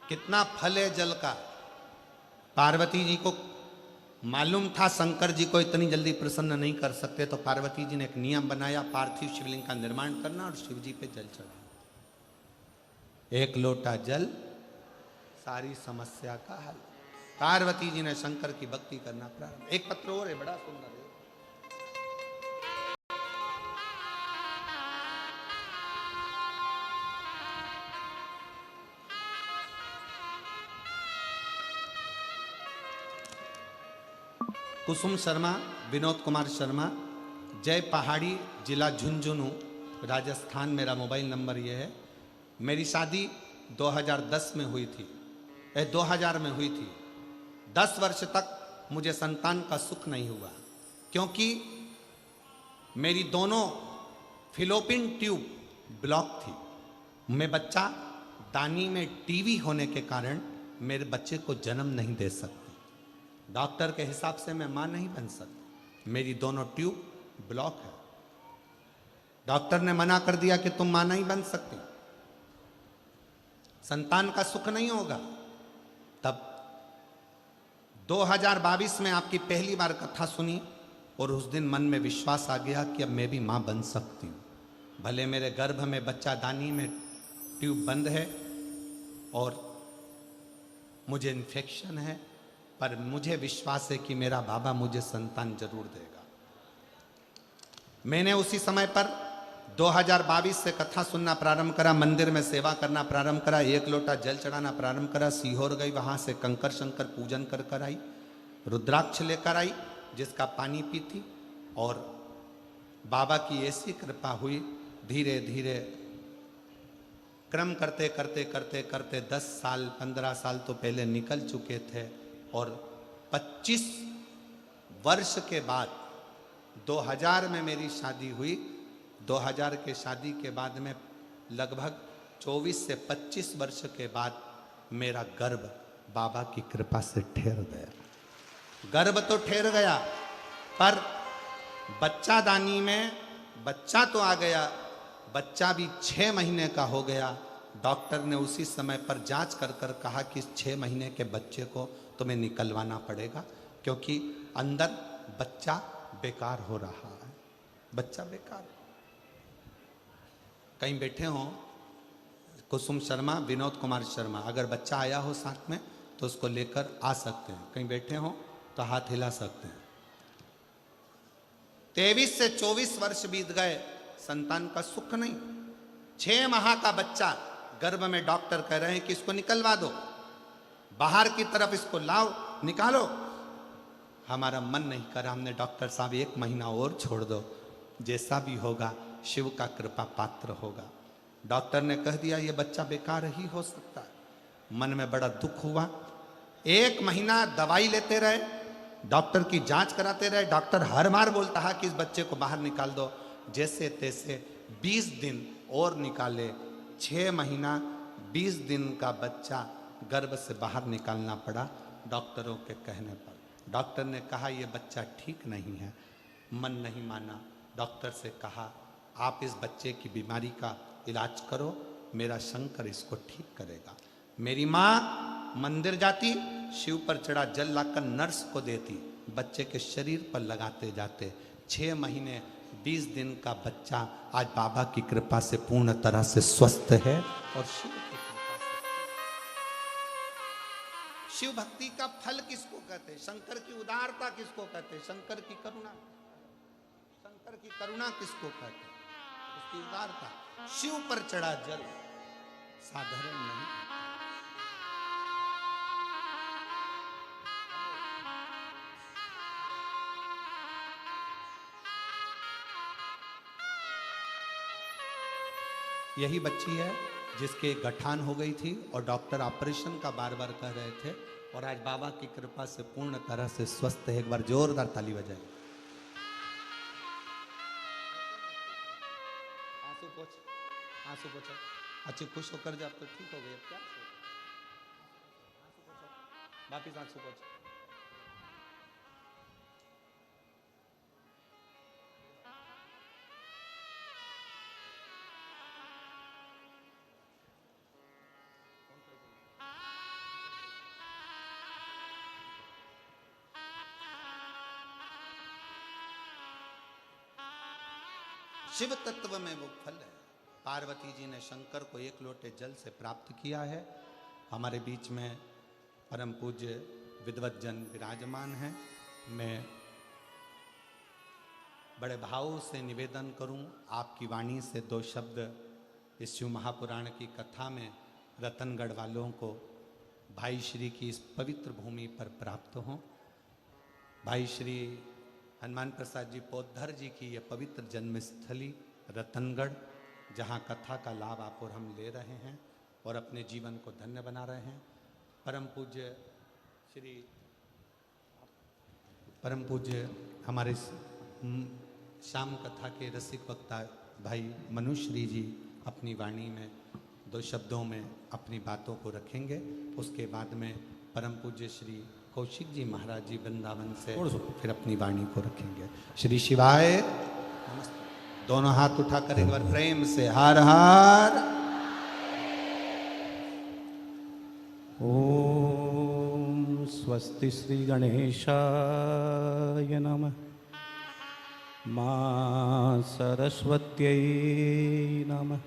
कितना फल है जल का। पार्वती जी को मालूम था शंकर जी को इतनी जल्दी प्रसन्न नहीं कर सकते, तो पार्वती जी ने एक नियम बनाया, पार्थिव शिवलिंग का निर्माण करना और शिव जी पे जल चढ़ाना। एक लोटा जल सारी समस्या का हल। पार्वती जी ने शंकर की भक्ति करना प्रारंभ। एक पत्र और है, बड़ा सुंदर है। कुसुम शर्मा, विनोद कुमार शर्मा, जय पहाड़ी, जिला झुंझुनू, राजस्थान। मेरा मोबाइल नंबर ये है। मेरी शादी 2010 में हुई थी, 2000 में हुई थी। 10 वर्ष तक मुझे संतान का सुख नहीं हुआ, क्योंकि मेरी दोनों फिलोपिन ट्यूब ब्लॉक थी। मैं बच्चा दानी में टीवी होने के कारण मेरे बच्चे को जन्म नहीं दे सकती। डॉक्टर के हिसाब से मैं मां नहीं बन सकती, मेरी दोनों ट्यूब ब्लॉक है। डॉक्टर ने मना कर दिया कि तुम मां नहीं बन सकती, संतान का सुख नहीं होगा। तब 2022 में आपकी पहली बार कथा सुनी और उस दिन मन में विश्वास आ गया कि अब मैं भी मां बन सकती हूं। भले मेरे गर्भ में बच्चा दानी में ट्यूब बंद है और मुझे इन्फेक्शन है, पर मुझे विश्वास है कि मेरा बाबा मुझे संतान जरूर देगा। मैंने उसी समय पर 2022 से कथा सुनना प्रारंभ करा, मंदिर में सेवा करना प्रारंभ करा, एक लोटा जल चढ़ाना प्रारंभ करा। सीहोर गई, वहां से कंकर शंकर पूजन कर आई, रुद्राक्ष लेकर आई जिसका पानी पी थी, और बाबा की ऐसी कृपा हुई, धीरे धीरे क्रम करते करते करते करते 10 साल 15 साल तो पहले निकल चुके थे, और 25 वर्ष के बाद 2000 में मेरी शादी हुई। 2000 के शादी के बाद में लगभग 24 से 25 वर्ष के बाद मेरा गर्भ बाबा की कृपा से ठहर गया। गर्भ तो ठहर गया, पर बच्चा दानी में बच्चा तो आ गया, बच्चा भी 6 महीने का हो गया। डॉक्टर ने उसी समय पर जांच कर कर कहा कि इस 6 महीने के बच्चे को तुम्हें निकलवाना पड़ेगा, क्योंकि अंदर बच्चा बेकार हो रहा है, बच्चा बेकार। कहीं बैठे हो कुसुम शर्मा, विनोद कुमार शर्मा, अगर बच्चा आया हो साथ में तो उसको लेकर आ सकते हैं। कहीं बैठे हो तो हाथ हिला सकते हैं। 23 से 24 वर्ष बीत गए, संतान का सुख नहीं। 6 माह का बच्चा गर्भ में, डॉक्टर कह रहे हैं कि इसको निकलवा दो, बाहर की तरफ इसको लाओ, निकालो। हमारा मन नहीं करा, हमने डॉक्टर साहब 1 महीना और छोड़ दो, जैसा भी होगा शिव का कृपा पात्र होगा। डॉक्टर ने कह दिया ये बच्चा बेकार ही हो सकता है। मन में बड़ा दुख हुआ। 1 महीना दवाई लेते रहे, डॉक्टर की जांच कराते रहे। डॉक्टर हर बार बोलता है कि इस बच्चे को बाहर निकाल दो। जैसे तैसे 20 दिन और निकाले, 6 महीना 20 दिन का बच्चा गर्भ से बाहर निकालना पड़ा डॉक्टरों के कहने पर। डॉक्टर ने कहा ये बच्चा ठीक नहीं है, मन नहीं माना। डॉक्टर से कहा आप इस बच्चे की बीमारी का इलाज करो, मेरा शंकर इसको ठीक करेगा। मेरी माँ मंदिर जाती, शिव पर चढ़ा जल लाकर नर्स को देती, बच्चे के शरीर पर लगाते जाते। 6 महीने 20 दिन का बच्चा आज बाबा की कृपा से पूर्ण तरह से स्वस्थ है, और शिव की कृपा से। शिव भक्ति का फल किसको कहते हैं? शंकर की उदारता किसको कहते हैं? शंकर की करुणा। शंकर की करुणा किसको कहते हैं? उसकी उदारता। शिव पर चढ़ा जल साधारण नहीं। यही बच्ची है जिसके गठान हो गई थी और डॉक्टर ऑपरेशन का बार बार कह रहे थे, और आज बाबा की कृपा से पूर्ण तरह से स्वस्थ है। एक बार जोरदार ताली बजाइए। आंसू पोछो। अच्छी खुश होकर जब तो ठीक हो गई, अब क्या वापिस आंसू पोछो। शिव तत्व में वो फल है। पार्वती जी ने शंकर को एक लोटे जल से प्राप्त किया है। हमारे बीच में परम पूज्य विद्वत जन विराजमान हैं। मैं बड़े भाव से निवेदन करूं, आपकी वाणी से दो शब्द इस शिव महापुराण की कथा में रतनगढ़ वालों को भाई श्री की इस पवित्र भूमि पर प्राप्त हों। भाई श्री हनुमान प्रसाद जी पोद्धर जी की यह पवित्र जन्मस्थली रतनगढ़, जहाँ कथा का लाभ आप और हम ले रहे हैं और अपने जीवन को धन्य बना रहे हैं। परम पूज्य हमारे शाम कथा के रसिक वक्ता भाई मनुश्री जी अपनी वाणी में दो शब्दों में अपनी बातों को रखेंगे। उसके बाद में परम पूज्य श्री कौशिक जी महाराज जी वृंदावन से फिर अपनी वाणी को रखेंगे। श्री शिवाय नमस्ते। दोनों हाथ उठाकर एक बार प्रेम से हर हर। ओम स्वस्ति श्री गणेशाय नमः। मां सरस्वत्यै नमः।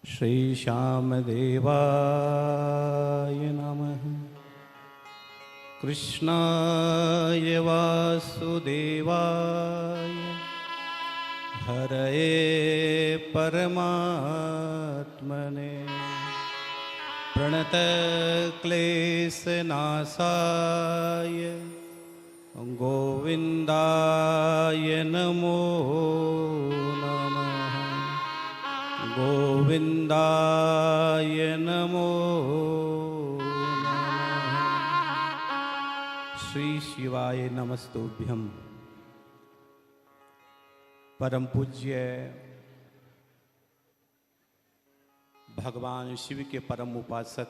श्री श्यामदेवाय नमः। कृष्णाय वासुदेवाय हरये परमात्मने प्रणतक्लेशनाशाय गोविन्दाय नमो नमः। गोविन्दाय नमो नमः। श्री शिवाय नमस्तुभ्यं। परम पूज्य भगवान शिव के परम उपासक,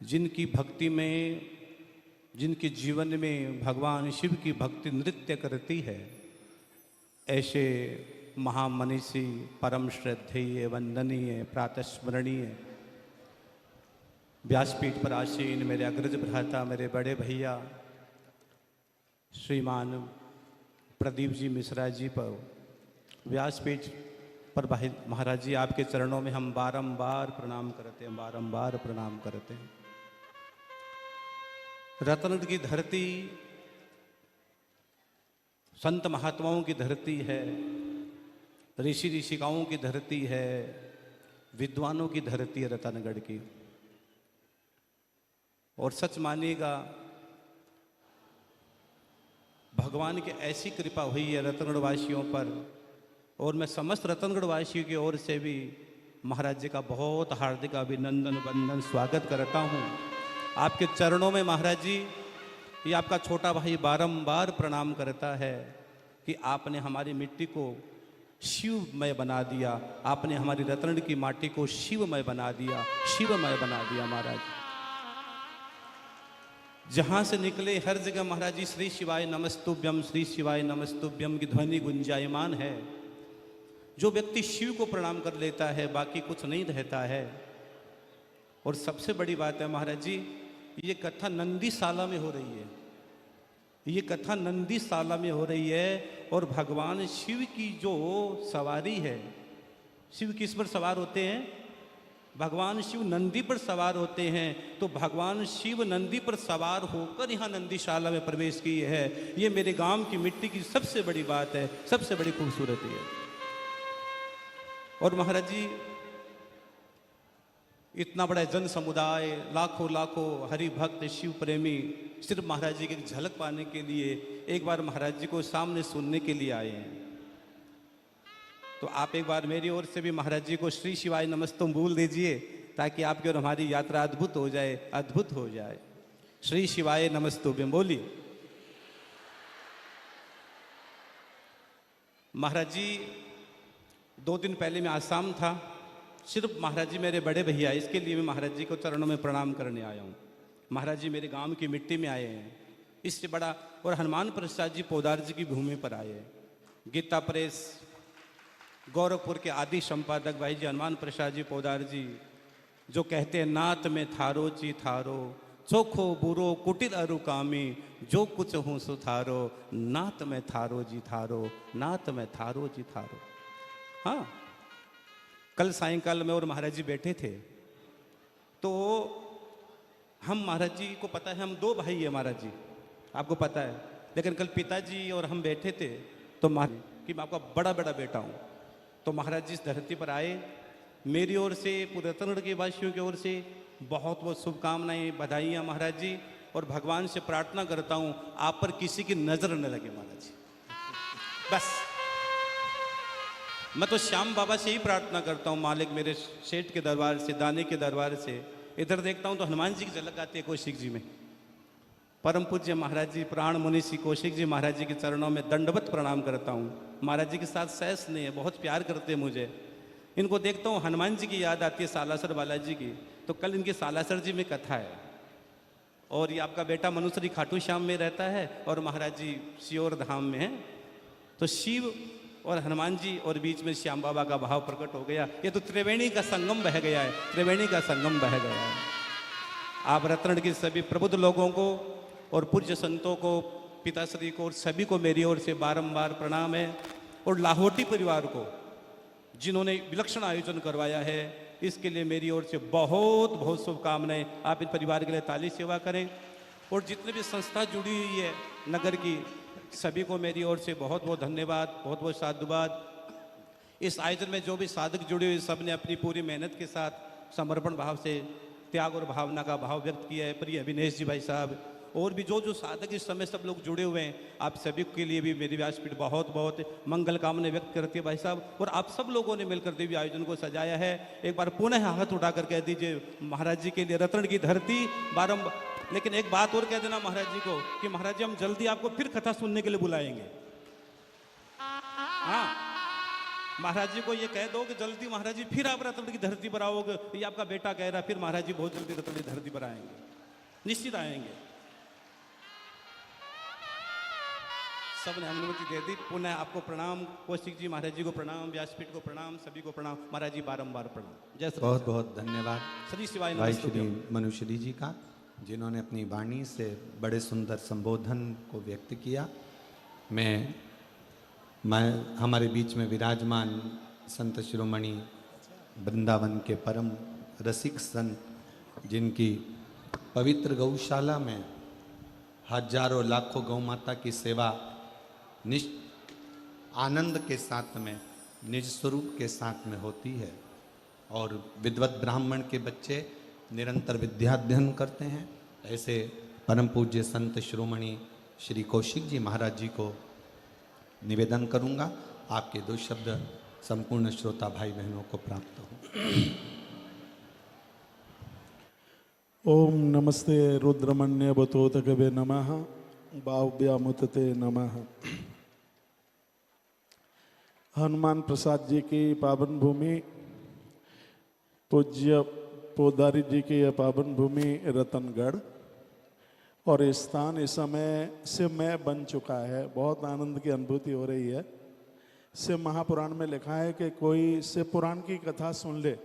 जिनकी भक्ति में, जिनके जीवन में भगवान शिव की भक्ति नृत्य करती है, ऐसे महामनीषी परम श्रद्धेय वंदनीय प्रातस्मरणीय व्यासपीठ पर आसीन मेरे अग्रज भ्राता, मेरे बड़े भैया श्रीमान प्रदीप जी मिश्रा जी पर व्यासपीठ पर महाराज जी आपके चरणों में हम बारंबार प्रणाम करते हैं, बारंबार प्रणाम करते हैं। रतनगढ़ की धरती संत महात्माओं की धरती है, ऋषि ऋषिकाओं की धरती है, विद्वानों की धरती है रतनगढ़ की। और सच मानिएगा, भगवान की ऐसी कृपा हुई है रतनगढ़ वासियों पर, और मैं समस्त रतनगढ़ वासियों की ओर से भी महाराज जी का बहुत हार्दिक अभिनंदन वंदन स्वागत करता हूँ। आपके चरणों में महाराज जी, ये आपका छोटा भाई बारंबार प्रणाम करता है कि आपने हमारी मिट्टी को शिवमय बना दिया, आपने हमारी रतनगढ़ की माटी को शिवमय बना दिया, शिवमय बना दिया महाराज। जहाँ से निकले हर जगह महाराज जी श्री शिवाय नमस्तुभ्यम, श्री शिवाय नमस्तुभ्यम की ध्वनि गुंजायमान है। जो व्यक्ति शिव को प्रणाम कर लेता है, बाकी कुछ नहीं रहता है। और सबसे बड़ी बात है महाराज जी, ये कथा नंदीशाला में हो रही है, ये कथा नंदीशाला में हो रही है। और भगवान शिव की जो सवारी है, शिव किस पर सवार होते हैं? भगवान शिव नंदी पर सवार होते हैं। तो भगवान शिव नंदी पर सवार होकर यहाँ नंदीशाला में प्रवेश किए हैं। ये मेरे गांव की मिट्टी की सबसे बड़ी बात है, सबसे बड़ी खूबसूरती है। और महाराज जी, इतना बड़ा जन समुदाय, लाखों लाखों हरि भक्त शिव प्रेमी सिर्फ महाराज जी की झलक पाने के लिए एक बार महाराज जी को सामने सुनने के लिए आए हैं। तो आप एक बार मेरी ओर से भी महाराज जी को श्री शिवाय नमस्तुम बोल दीजिए, ताकि आपकी और हमारी यात्रा अद्भुत हो जाए, अद्भुत हो जाए। श्री शिवाय नमस्तुभ्यम बोलिए। महाराज जी 2 दिन पहले मैं आसाम था, सिर्फ महाराज जी मेरे बड़े भैया, इसके लिए मैं महाराज जी को चरणों में प्रणाम करने आया हूँ। महाराज जी मेरे गांव की मिट्टी में आए हैं, इससे बड़ा, और हनुमान प्रसाद जी पोदार जी की भूमि पर आए हैं। गीता प्रेस गोरखपुर के आदि संपादक भाई जी हनुमान प्रसाद जी पोदार जी, जो कहते हैं नात में थारो ची थारो, चोखो बुरो कुटिल अरुकामी, जो कुछ हूँ सुथारो, नात में थारो जी थारो, नात में थारो जी थारो। हाँ, कल सायंकाल में और महाराज जी बैठे थे, तो हम महाराज जी को पता है हम 2 भाई है महाराज जी, आपको पता है, लेकिन कल पिताजी और हम बैठे थे, तो महाराज कि मैं आपका बड़ा बड़ा बेटा हूँ। तो महाराज जी इस धरती पर आए, मेरी ओर से, पूरे रतनगढ़ के वासियों की ओर से बहुत बहुत शुभकामनाएं, बधाइयाँ महाराज जी, और भगवान से प्रार्थना करता हूँ आप पर किसी की नजर न लगे महाराज जी। बस मैं तो श्याम बाबा से ही प्रार्थना करता हूँ, मालिक मेरे सेठ के दरबार से, दाने के दरबार से, इधर देखता हूँ तो हनुमान जी की झलक आती है कौशिक जी में। परम पूज्य महाराज जी प्राण मुनि श्री कौशिक जी महाराज जी के चरणों में दंडवत प्रणाम करता हूँ। महाराज जी के साथ सहस नहीं है, बहुत प्यार करते हैं मुझे। इनको देखता हूँ हनुमान जी की याद आती है, सालासर बालाजी की। तो कल इनकी सालासर जी में कथा है, और ये आपका बेटा मनुश्री खाटू श्याम में रहता है, और महाराज जी शियोर धाम में है। तो शिव और हनुमान जी और बीच में श्याम बाबा का भाव प्रकट हो गया। ये तो त्रिवेणी का संगम बह गया है, त्रिवेणी का संगम बह गया है। आप रत्न के सभी प्रबुद्ध लोगों को और पूज्य संतों को, पिताश्री को और सभी को मेरी ओर से बारंबार प्रणाम है। और लाहौटी परिवार को जिन्होंने विलक्षण आयोजन करवाया है, इसके लिए मेरी ओर से बहुत बहुत शुभकामनाएं। आप इन परिवार के लिए ताली सेवा करें। और जितने भी संस्था जुड़ी हुई है नगर की, सभी को मेरी ओर से बहुत बहुत धन्यवाद, बहुत बहुत साधुवाद। इस आयोजन में जो भी साधक जुड़े हुए, सब ने अपनी पूरी मेहनत के साथ समर्पण भाव से, त्याग और भावना का भाव व्यक्त किया है। प्रिय अभिनेश जी भाई साहब, और भी जो जो साधक इस समय सब लोग जुड़े हुए हैं, आप सभी के लिए भी मेरी व्यासपीठ बहुत बहुत मंगल कामना व्यक्त करती है भाई साहब। और आप सब लोगों ने मिलकर देवी आयोजन को सजाया है। एक बार पुनः हाथ उठाकर कह दीजिए महाराज जी के लिए रत्न की धरती बारंबार। लेकिन एक बात और कह देना महाराज जी को कि महाराज जी हम जल्दी आपको फिर कथा सुनने के लिए बुलाएंगे। हाँ, महाराज जी को ये कह दो कि जल्दी महाराज जी फिर आप रत्न की धरती पर आओगे। ये आपका बेटा कह रहा है, फिर महाराज जी बहुत जल्दी रत्न की धरती पर आएंगे, निश्चित आएंगे। सब ने अनुमति दे दी। पुनः आपको प्रणाम, कौशिक जी महाराज जी को प्रणाम, व्यासपीठ को प्रणाम, सभी को प्रणाम। महाराज जी बारंबार प्रणाम। जय श्री बहुत बहुत धन्यवाद श्री शिवाय भाई नमस्तुभ्यम। श्री मनुश्री जी का, जिन्होंने अपनी वाणी से बड़े सुंदर संबोधन को व्यक्त किया। मैं हमारे बीच में विराजमान संत शिरोमणि वृंदावन के परम रसिक संत, जिनकी पवित्र गौशाला में हजारों लाखों गौ माता की सेवा आनंद के साथ में, निज स्वरूप के साथ में होती है। और विद्वत ब्राह्मण के बच्चे निरंतर विद्याध्ययन करते हैं। ऐसे परम पूज्य संत शिरोमणि श्री कौशिक जी महाराज जी को निवेदन करूंगा, आपके 2 शब्द संपूर्ण श्रोता भाई बहनों को प्राप्त हो। ओम नमस्ते रुद्रमण्य बतोतकवे नमः, बाव्यामुतते नमः। हनुमान प्रसाद जी की पावन भूमि, पूज्य पोदारी जी की यह पावन भूमि रतनगढ़, और ये स्थान इस समय शिव में बन चुका है। बहुत आनंद की अनुभूति हो रही है। शिव महापुराण में लिखा है कि कोई शिव पुराण की कथा सुन ले,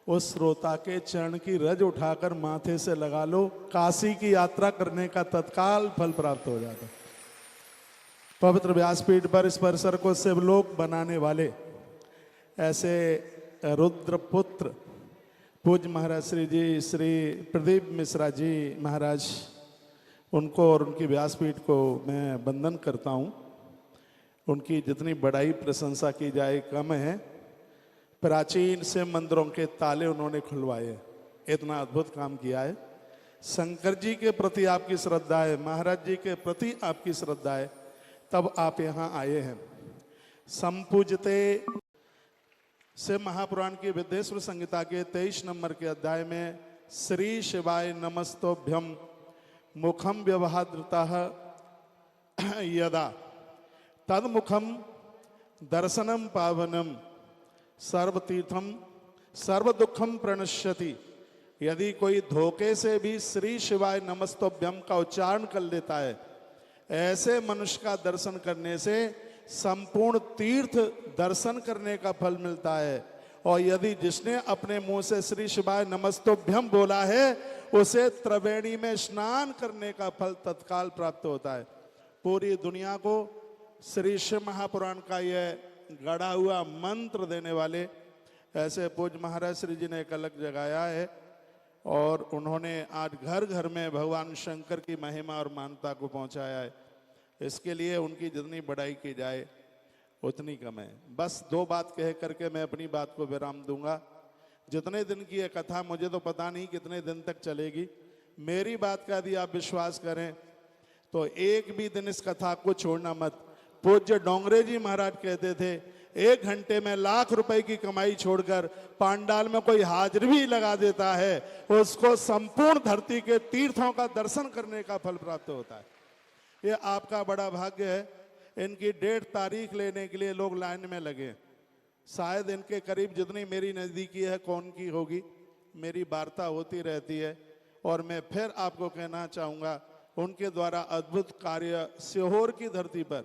उस श्रोता के चरण की रज उठाकर माथे से लगा लो, काशी की यात्रा करने का तत्काल फल प्राप्त हो जाता है। पवित्र व्यासपीठ पर इस परिसर को शिवलोक बनाने वाले ऐसे रुद्रपुत्र पूज्य महाराज श्री जी श्री प्रदीप मिश्रा जी महाराज, उनको और उनकी व्यासपीठ को मैं वंदन करता हूँ। उनकी जितनी बड़ाई प्रशंसा की जाए कम है। प्राचीन शिव मंदिरों के ताले उन्होंने खुलवाए, इतना अद्भुत काम किया है। शंकर जी के प्रति आपकी श्रद्धा है, महाराज जी के प्रति आपकी श्रद्धा है, तब आप यहाँ आए हैं। संपूजते शिव महापुराण की विद्येश्वर संहिता के 23 नंबर के अध्याय में श्री शिवाय नमस्तोभ्यम मुखम व्यवहाद्रतः यदा तदमुखम दर्शनम पावनम सर्वतीर्थम सर्वदुखम प्रणश्यति। यदि कोई धोखे से भी श्री शिवाय नमस्तोभ्यम का उच्चारण कर लेता है, ऐसे मनुष्य का दर्शन करने से संपूर्ण तीर्थ दर्शन करने का फल मिलता है। और यदि जिसने अपने मुंह से श्री शिवाय नमस्तोभ्यम बोला है, उसे त्रिवेणी में स्नान करने का फल तत्काल प्राप्त होता है। पूरी दुनिया को श्री शिव महापुराण का यह गढ़ा हुआ मंत्र देने वाले ऐसे पूज्य महाराज श्री जी ने एक अलग जगाया है, और उन्होंने आज घर घर में भगवान शंकर की महिमा और मान्यता को पहुंचाया है। इसके लिए उनकी जितनी बड़ाई की जाए उतनी कम है। बस दो बात कह करके मैं अपनी बात को विराम दूंगा। जितने दिन की यह कथा, मुझे तो पता नहीं कितने दिन तक चलेगी, मेरी बात का यदि आप विश्वास करें तो एक भी दिन इस कथा को छोड़ना मत। पूज्य डोंगरे जी महाराज कहते थे, 1 घंटे में लाख रुपए की कमाई छोड़कर पांडाल में कोई हाजिरी भी लगा देता है, उसको संपूर्ण धरती के तीर्थों का दर्शन करने का फल प्राप्त होता है। ये आपका बड़ा भाग्य है। इनकी डेट तारीख लेने के लिए लोग लाइन में लगे। शायद इनके करीब जितनी मेरी नज़दीकी है, कौन की होगी, मेरी वार्ता होती रहती है। और मैं फिर आपको कहना चाहूँगा, उनके द्वारा अद्भुत कार्य सीहोर की धरती पर,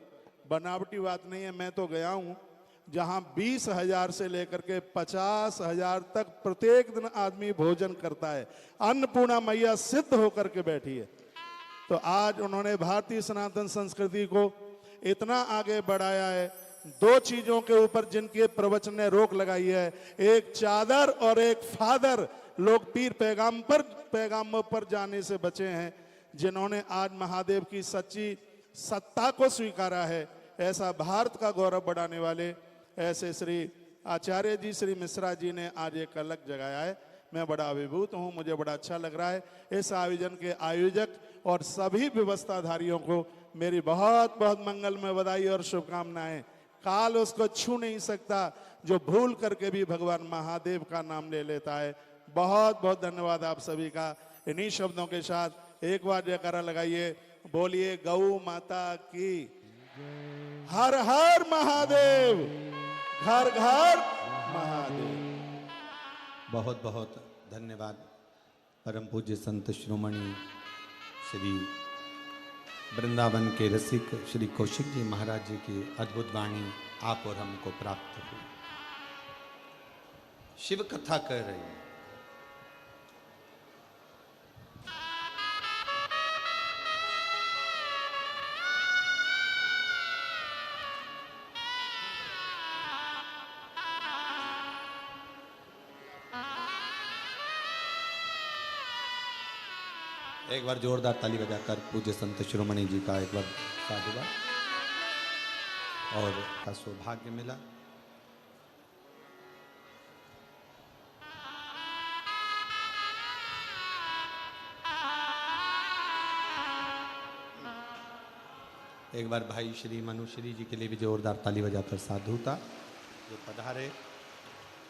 बनावटी बात नहीं है, मैं तो गया हूँ जहाँ 20,000 से लेकर के 50,000 तक प्रत्येक दिन आदमी भोजन करता है। अन्नपूर्णा मैया सिद्ध होकर के बैठी है। तो आज उन्होंने भारतीय सनातन संस्कृति को इतना आगे बढ़ाया है। 2 चीजों के ऊपर जिनके प्रवचन ने रोक लगाई है, एक चादर और एक फादर। लोग पीर पैगामों पर जाने से बचे हैं। जिन्होंने आज महादेव की सच्ची सत्ता को स्वीकारा है, ऐसा भारत का गौरव बढ़ाने वाले ऐसे श्री आचार्य जी, श्री मिश्रा जी ने आज एक अलग जगाया है। मैं बड़ा अभिभूत हूँ, मुझे बड़ा अच्छा लग रहा है। इस आयोजन के आयोजक और सभी व्यवस्थाधारियों को मेरी बहुत बहुत मंगलमय बधाई और शुभकामनाएं। काल उसको छू नहीं सकता जो भूल करके भी भगवान महादेव का नाम ले लेता है। बहुत बहुत धन्यवाद आप सभी का। इन्हीं शब्दों के साथ एक बार जयकारा लगाइए, बोलिए गौ माता की हर हर महादेव, घर घर महादेव। बहुत बहुत धन्यवाद परम पूज्य संत शिरोमणि श्री वृंदावन के रसिक श्री कौशिक जी महाराज जी की अद्भुत वाणी आप और हमको प्राप्त हुई। शिव कथा कह रही है। एक बार जोरदार ताली बजाकर पूज्य संत शिरोमणि जी का एक बार साधुवाद और का सौभाग्य मिला। एक बार भाई श्री मनुश्री जी के लिए भी जोरदार ताली बजाकर साधुता जो पधारे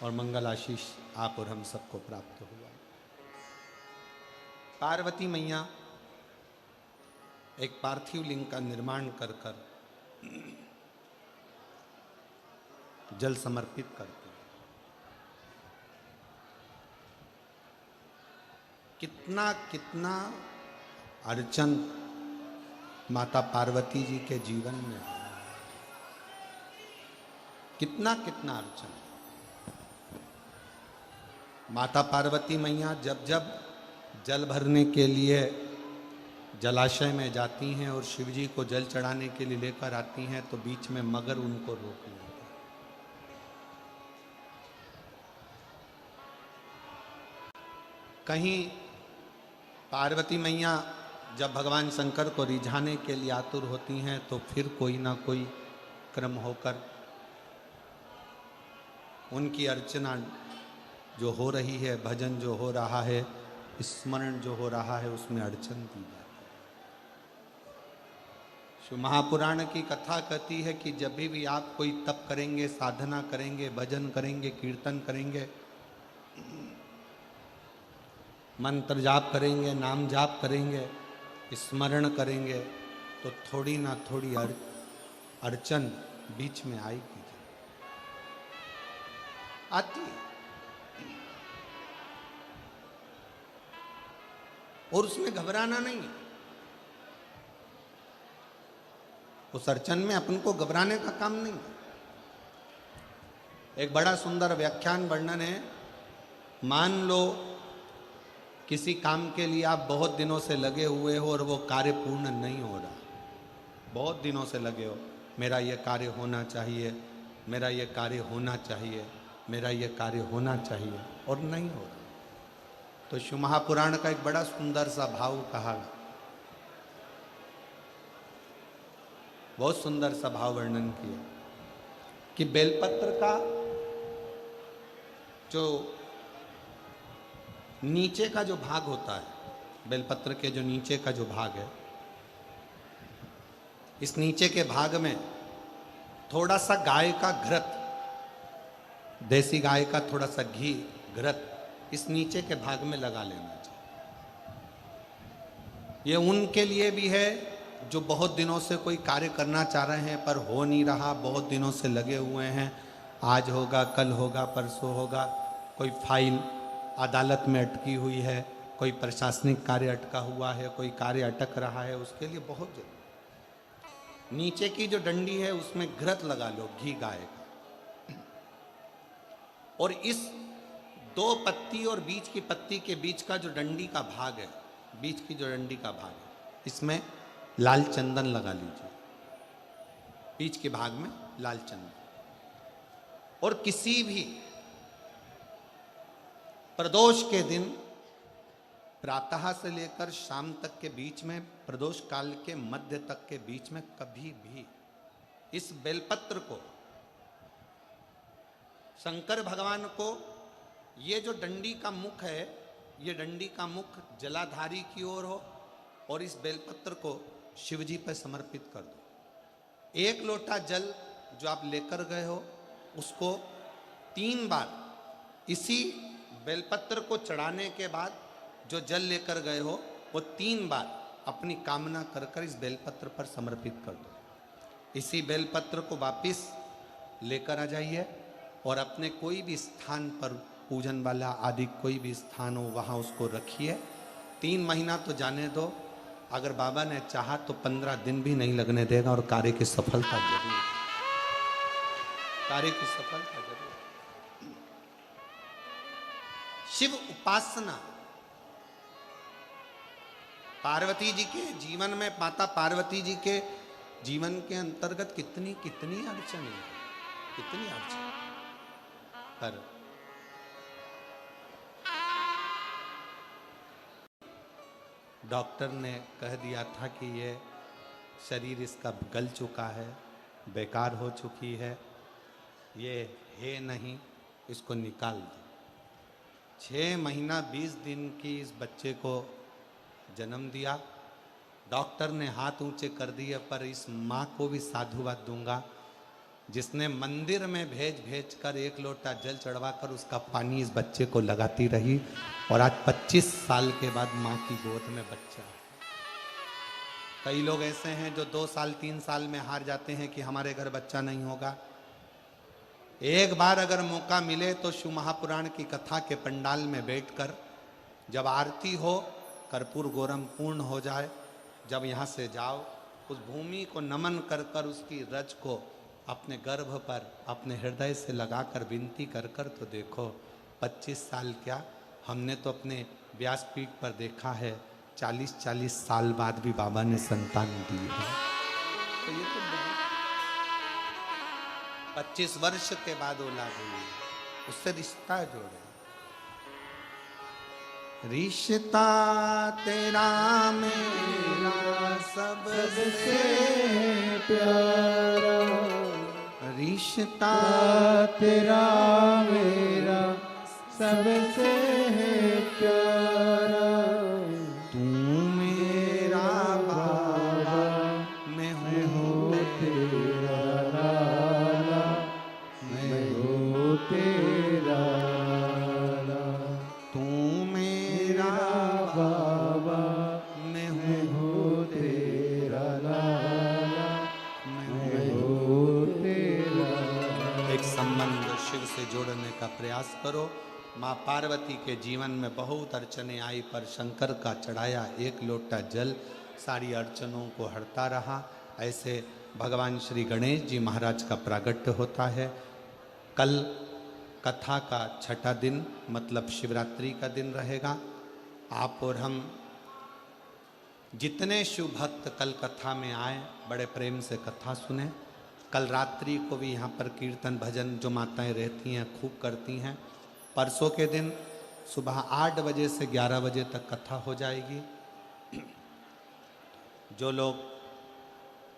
और मंगल आशीष आप और हम सबको प्राप्त हुआ। पार्वती मैया एक पार्थिव लिंग का निर्माण कर कर जल समर्पित करते हैं। कितना कितना अर्चन माता पार्वती जी के जीवन में, कितना कितना अर्चन। माता पार्वती मैया जब जब जल भरने के लिए जलाशय में जाती हैं और शिव जी को जल चढ़ाने के लिए लेकर आती हैं, तो बीच में मगर उनको रोक लेता है। कहीं पार्वती मैया जब भगवान शंकर को रिझाने के लिए आतुर होती हैं, तो फिर कोई ना कोई क्रम होकर उनकी अर्चना जो हो रही है, भजन जो हो रहा है, स्मरण जो हो रहा है, उसमें अड़चन दी जाती है। शिव महापुराण की कथा कहती है कि जब भी आप कोई तप करेंगे, साधना करेंगे, भजन करेंगे, कीर्तन करेंगे, मंत्र जाप करेंगे, नाम जाप करेंगे, स्मरण करेंगे, तो थोड़ी ना थोड़ी अड़चन बीच में आएगी, आती है। और उसमें घबराना नहीं है। उस अड़चन में अपन को घबराने का काम नहीं है। एक बड़ा सुंदर व्याख्यान वर्णन है। मान लो किसी काम के लिए आप बहुत दिनों से लगे हुए हो और वो कार्य पूर्ण नहीं हो रहा, बहुत दिनों से लगे हो, मेरा ये कार्य होना चाहिए, मेरा ये कार्य होना चाहिए, मेरा ये कार्य होना चाहिए, और नहीं हो रहा। तो शिव महापुराण का एक बड़ा सुंदर सा भाव कहा, बहुत सुंदर सा भाव वर्णन किया कि बेलपत्र का जो नीचे का जो भाग होता है, बेलपत्र के जो नीचे का जो भाग है, इस नीचे के भाग में थोड़ा सा गाय का घृत, देसी गाय का थोड़ा सा घी, घृत इस नीचे के भाग में लगा लेना चाहिए। ये उनके लिए भी है जो बहुत दिनों से कोई कार्य करना चाह रहे हैं पर हो नहीं रहा, बहुत दिनों से लगे हुए हैं, आज होगा, कल होगा, परसों होगा, कोई फाइल अदालत में अटकी हुई है, कोई प्रशासनिक कार्य अटका हुआ है, कोई कार्य अटक रहा है, उसके लिए बहुत जरूरी। नीचे की जो डंडी है उसमें घृत लगा लो, घी गाय का, और इस दो पत्ती और बीच की पत्ती के बीच का जो डंडी का भाग है, बीच की जो डंडी का भाग है, इसमें लाल चंदन लगा लीजिए, बीच के भाग में लाल चंदन। और किसी भी प्रदोष के दिन प्रातः से लेकर शाम तक के बीच में, प्रदोष काल के मध्य तक के बीच में कभी भी इस बेलपत्र को शंकर भगवान को, ये जो डंडी का मुख है, ये डंडी का मुख जलाधारी की ओर हो और इस बेलपत्र को शिवजी पर समर्पित कर दो। एक लोटा जल जो आप लेकर गए हो उसको 3 बार इसी बेलपत्र को चढ़ाने के बाद जो जल लेकर गए हो वो 3 बार अपनी कामना कर कर इस बेलपत्र पर समर्पित कर दो। इसी बेलपत्र को वापिस लेकर आ जाइए और अपने कोई भी स्थान पर, पूजन वाला आदि कोई भी स्थान हो, वहाँ उसको रखिए। 3 महीना तो जाने दो, अगर बाबा ने चाहा तो 15 दिन भी नहीं लगने देगा और कार्य की सफलता जरूर, कार्य की सफलता जरूर। शिव उपासना पार्वती जी के जीवन में, माता पार्वती जी के जीवन के अंतर्गत कितनी कितनी अड़चन है, कितनी अड़चन, पर डॉक्टर ने कह दिया था कि ये शरीर इसका गल चुका है, बेकार हो चुकी है, ये है नहीं, इसको निकाल दो। 6 महीना 20 दिन की इस बच्चे को जन्म दिया। डॉक्टर ने हाथ ऊंचे कर दिए, पर इस माँ को भी साधुवाद दूंगा जिसने मंदिर में भेज भेज कर 1 लोटा जल चढ़वाकर उसका पानी इस बच्चे को लगाती रही, और आज 25 साल के बाद माँ की गोद में बच्चा। कई लोग ऐसे हैं जो 2 साल 3 साल में हार जाते हैं कि हमारे घर बच्चा नहीं होगा। एक बार अगर मौका मिले तो शिव महापुराण की कथा के पंडाल में बैठकर जब आरती हो, कर्पूर गौरम पूर्ण हो जाए, जब यहाँ से जाओ, उस भूमि को नमन कर कर उसकी रज को अपने गर्भ पर, अपने हृदय से लगाकर विनती कर कर तो देखो, 25 साल क्या, हमने तो अपने व्यासपीठ पर देखा है 40-40 साल बाद भी बाबा ने संतान दी है। तो ये तो 25 वर्ष के बाद औलाद हुई, उससे रिश्ता जोड़े। रिश्ता तेरा मेरा सबसे प्यारा, रिश्ता तेरा मेरा सबसे प्यारा, तू मेरा बाबा, मैं हूँ संबंध शिव से जोड़ने का प्रयास करो। माँ पार्वती के जीवन में बहुत अड़चने आई, पर शंकर का चढ़ाया एक लोटा जल सारी अड़चनों को हरता रहा। ऐसे भगवान श्री गणेश जी महाराज का प्रागट्य होता है। कल कथा का छठा दिन मतलब शिवरात्रि का दिन रहेगा। आप और हम जितने शिव भक्त कल कथा में आए बड़े प्रेम से कथा सुने। कल रात्रि को भी यहाँ पर कीर्तन भजन जो माताएं रहती हैं खूब करती हैं। परसों के दिन सुबह 8 बजे से 11 बजे तक कथा हो जाएगी। जो लोग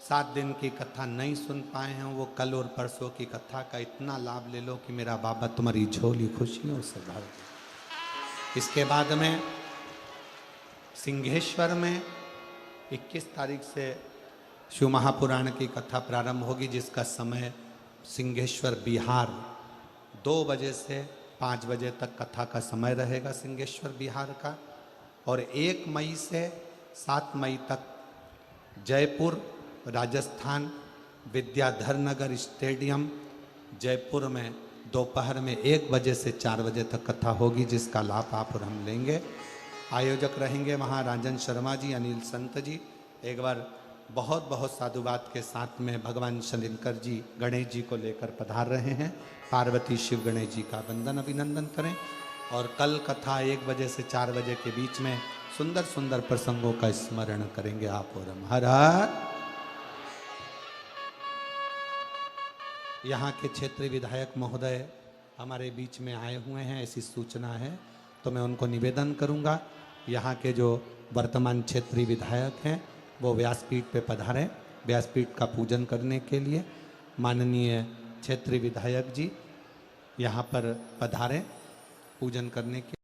7 दिन की कथा नहीं सुन पाए हैं वो कल और परसों की कथा का इतना लाभ ले लो कि मेरा बाबा तुम्हारी झोली खुशियों से भर दे। इसके बाद में सिंहेश्वर में 21 तारीख से शिव महापुराण की कथा प्रारंभ होगी, जिसका समय सिंहेश्वर बिहार 2 बजे से 5 बजे तक कथा का समय रहेगा सिंहेश्वर बिहार का। और 1 मई से 7 मई तक जयपुर राजस्थान विद्याधर नगर स्टेडियम जयपुर में दोपहर में 1 बजे से 4 बजे तक कथा होगी, जिसका लाभ आप और हम लेंगे। आयोजक रहेंगे वहाँ राजन शर्मा जी, अनिल संत जी। एक बार बहुत बहुत साधुवाद के साथ में भगवान शनिकर जी गणेश जी को लेकर पधार रहे हैं। पार्वती शिव गणेश जी का वंदन अभिनंदन करें। और कल कथा 1 बजे से 4 बजे के बीच में सुंदर सुंदर प्रसंगों का स्मरण करेंगे आप और हम। हर हर। यहाँ के क्षेत्रीय विधायक महोदय हमारे बीच में आए हुए हैं, ऐसी सूचना है, तो मैं उनको निवेदन करूँगा यहाँ के जो वर्तमान क्षेत्रीय विधायक हैं वो व्यासपीठ पे पधारें व्यासपीठ का पूजन करने के लिए। माननीय क्षेत्रीय विधायक जी यहाँ पर पधारें पूजन करने के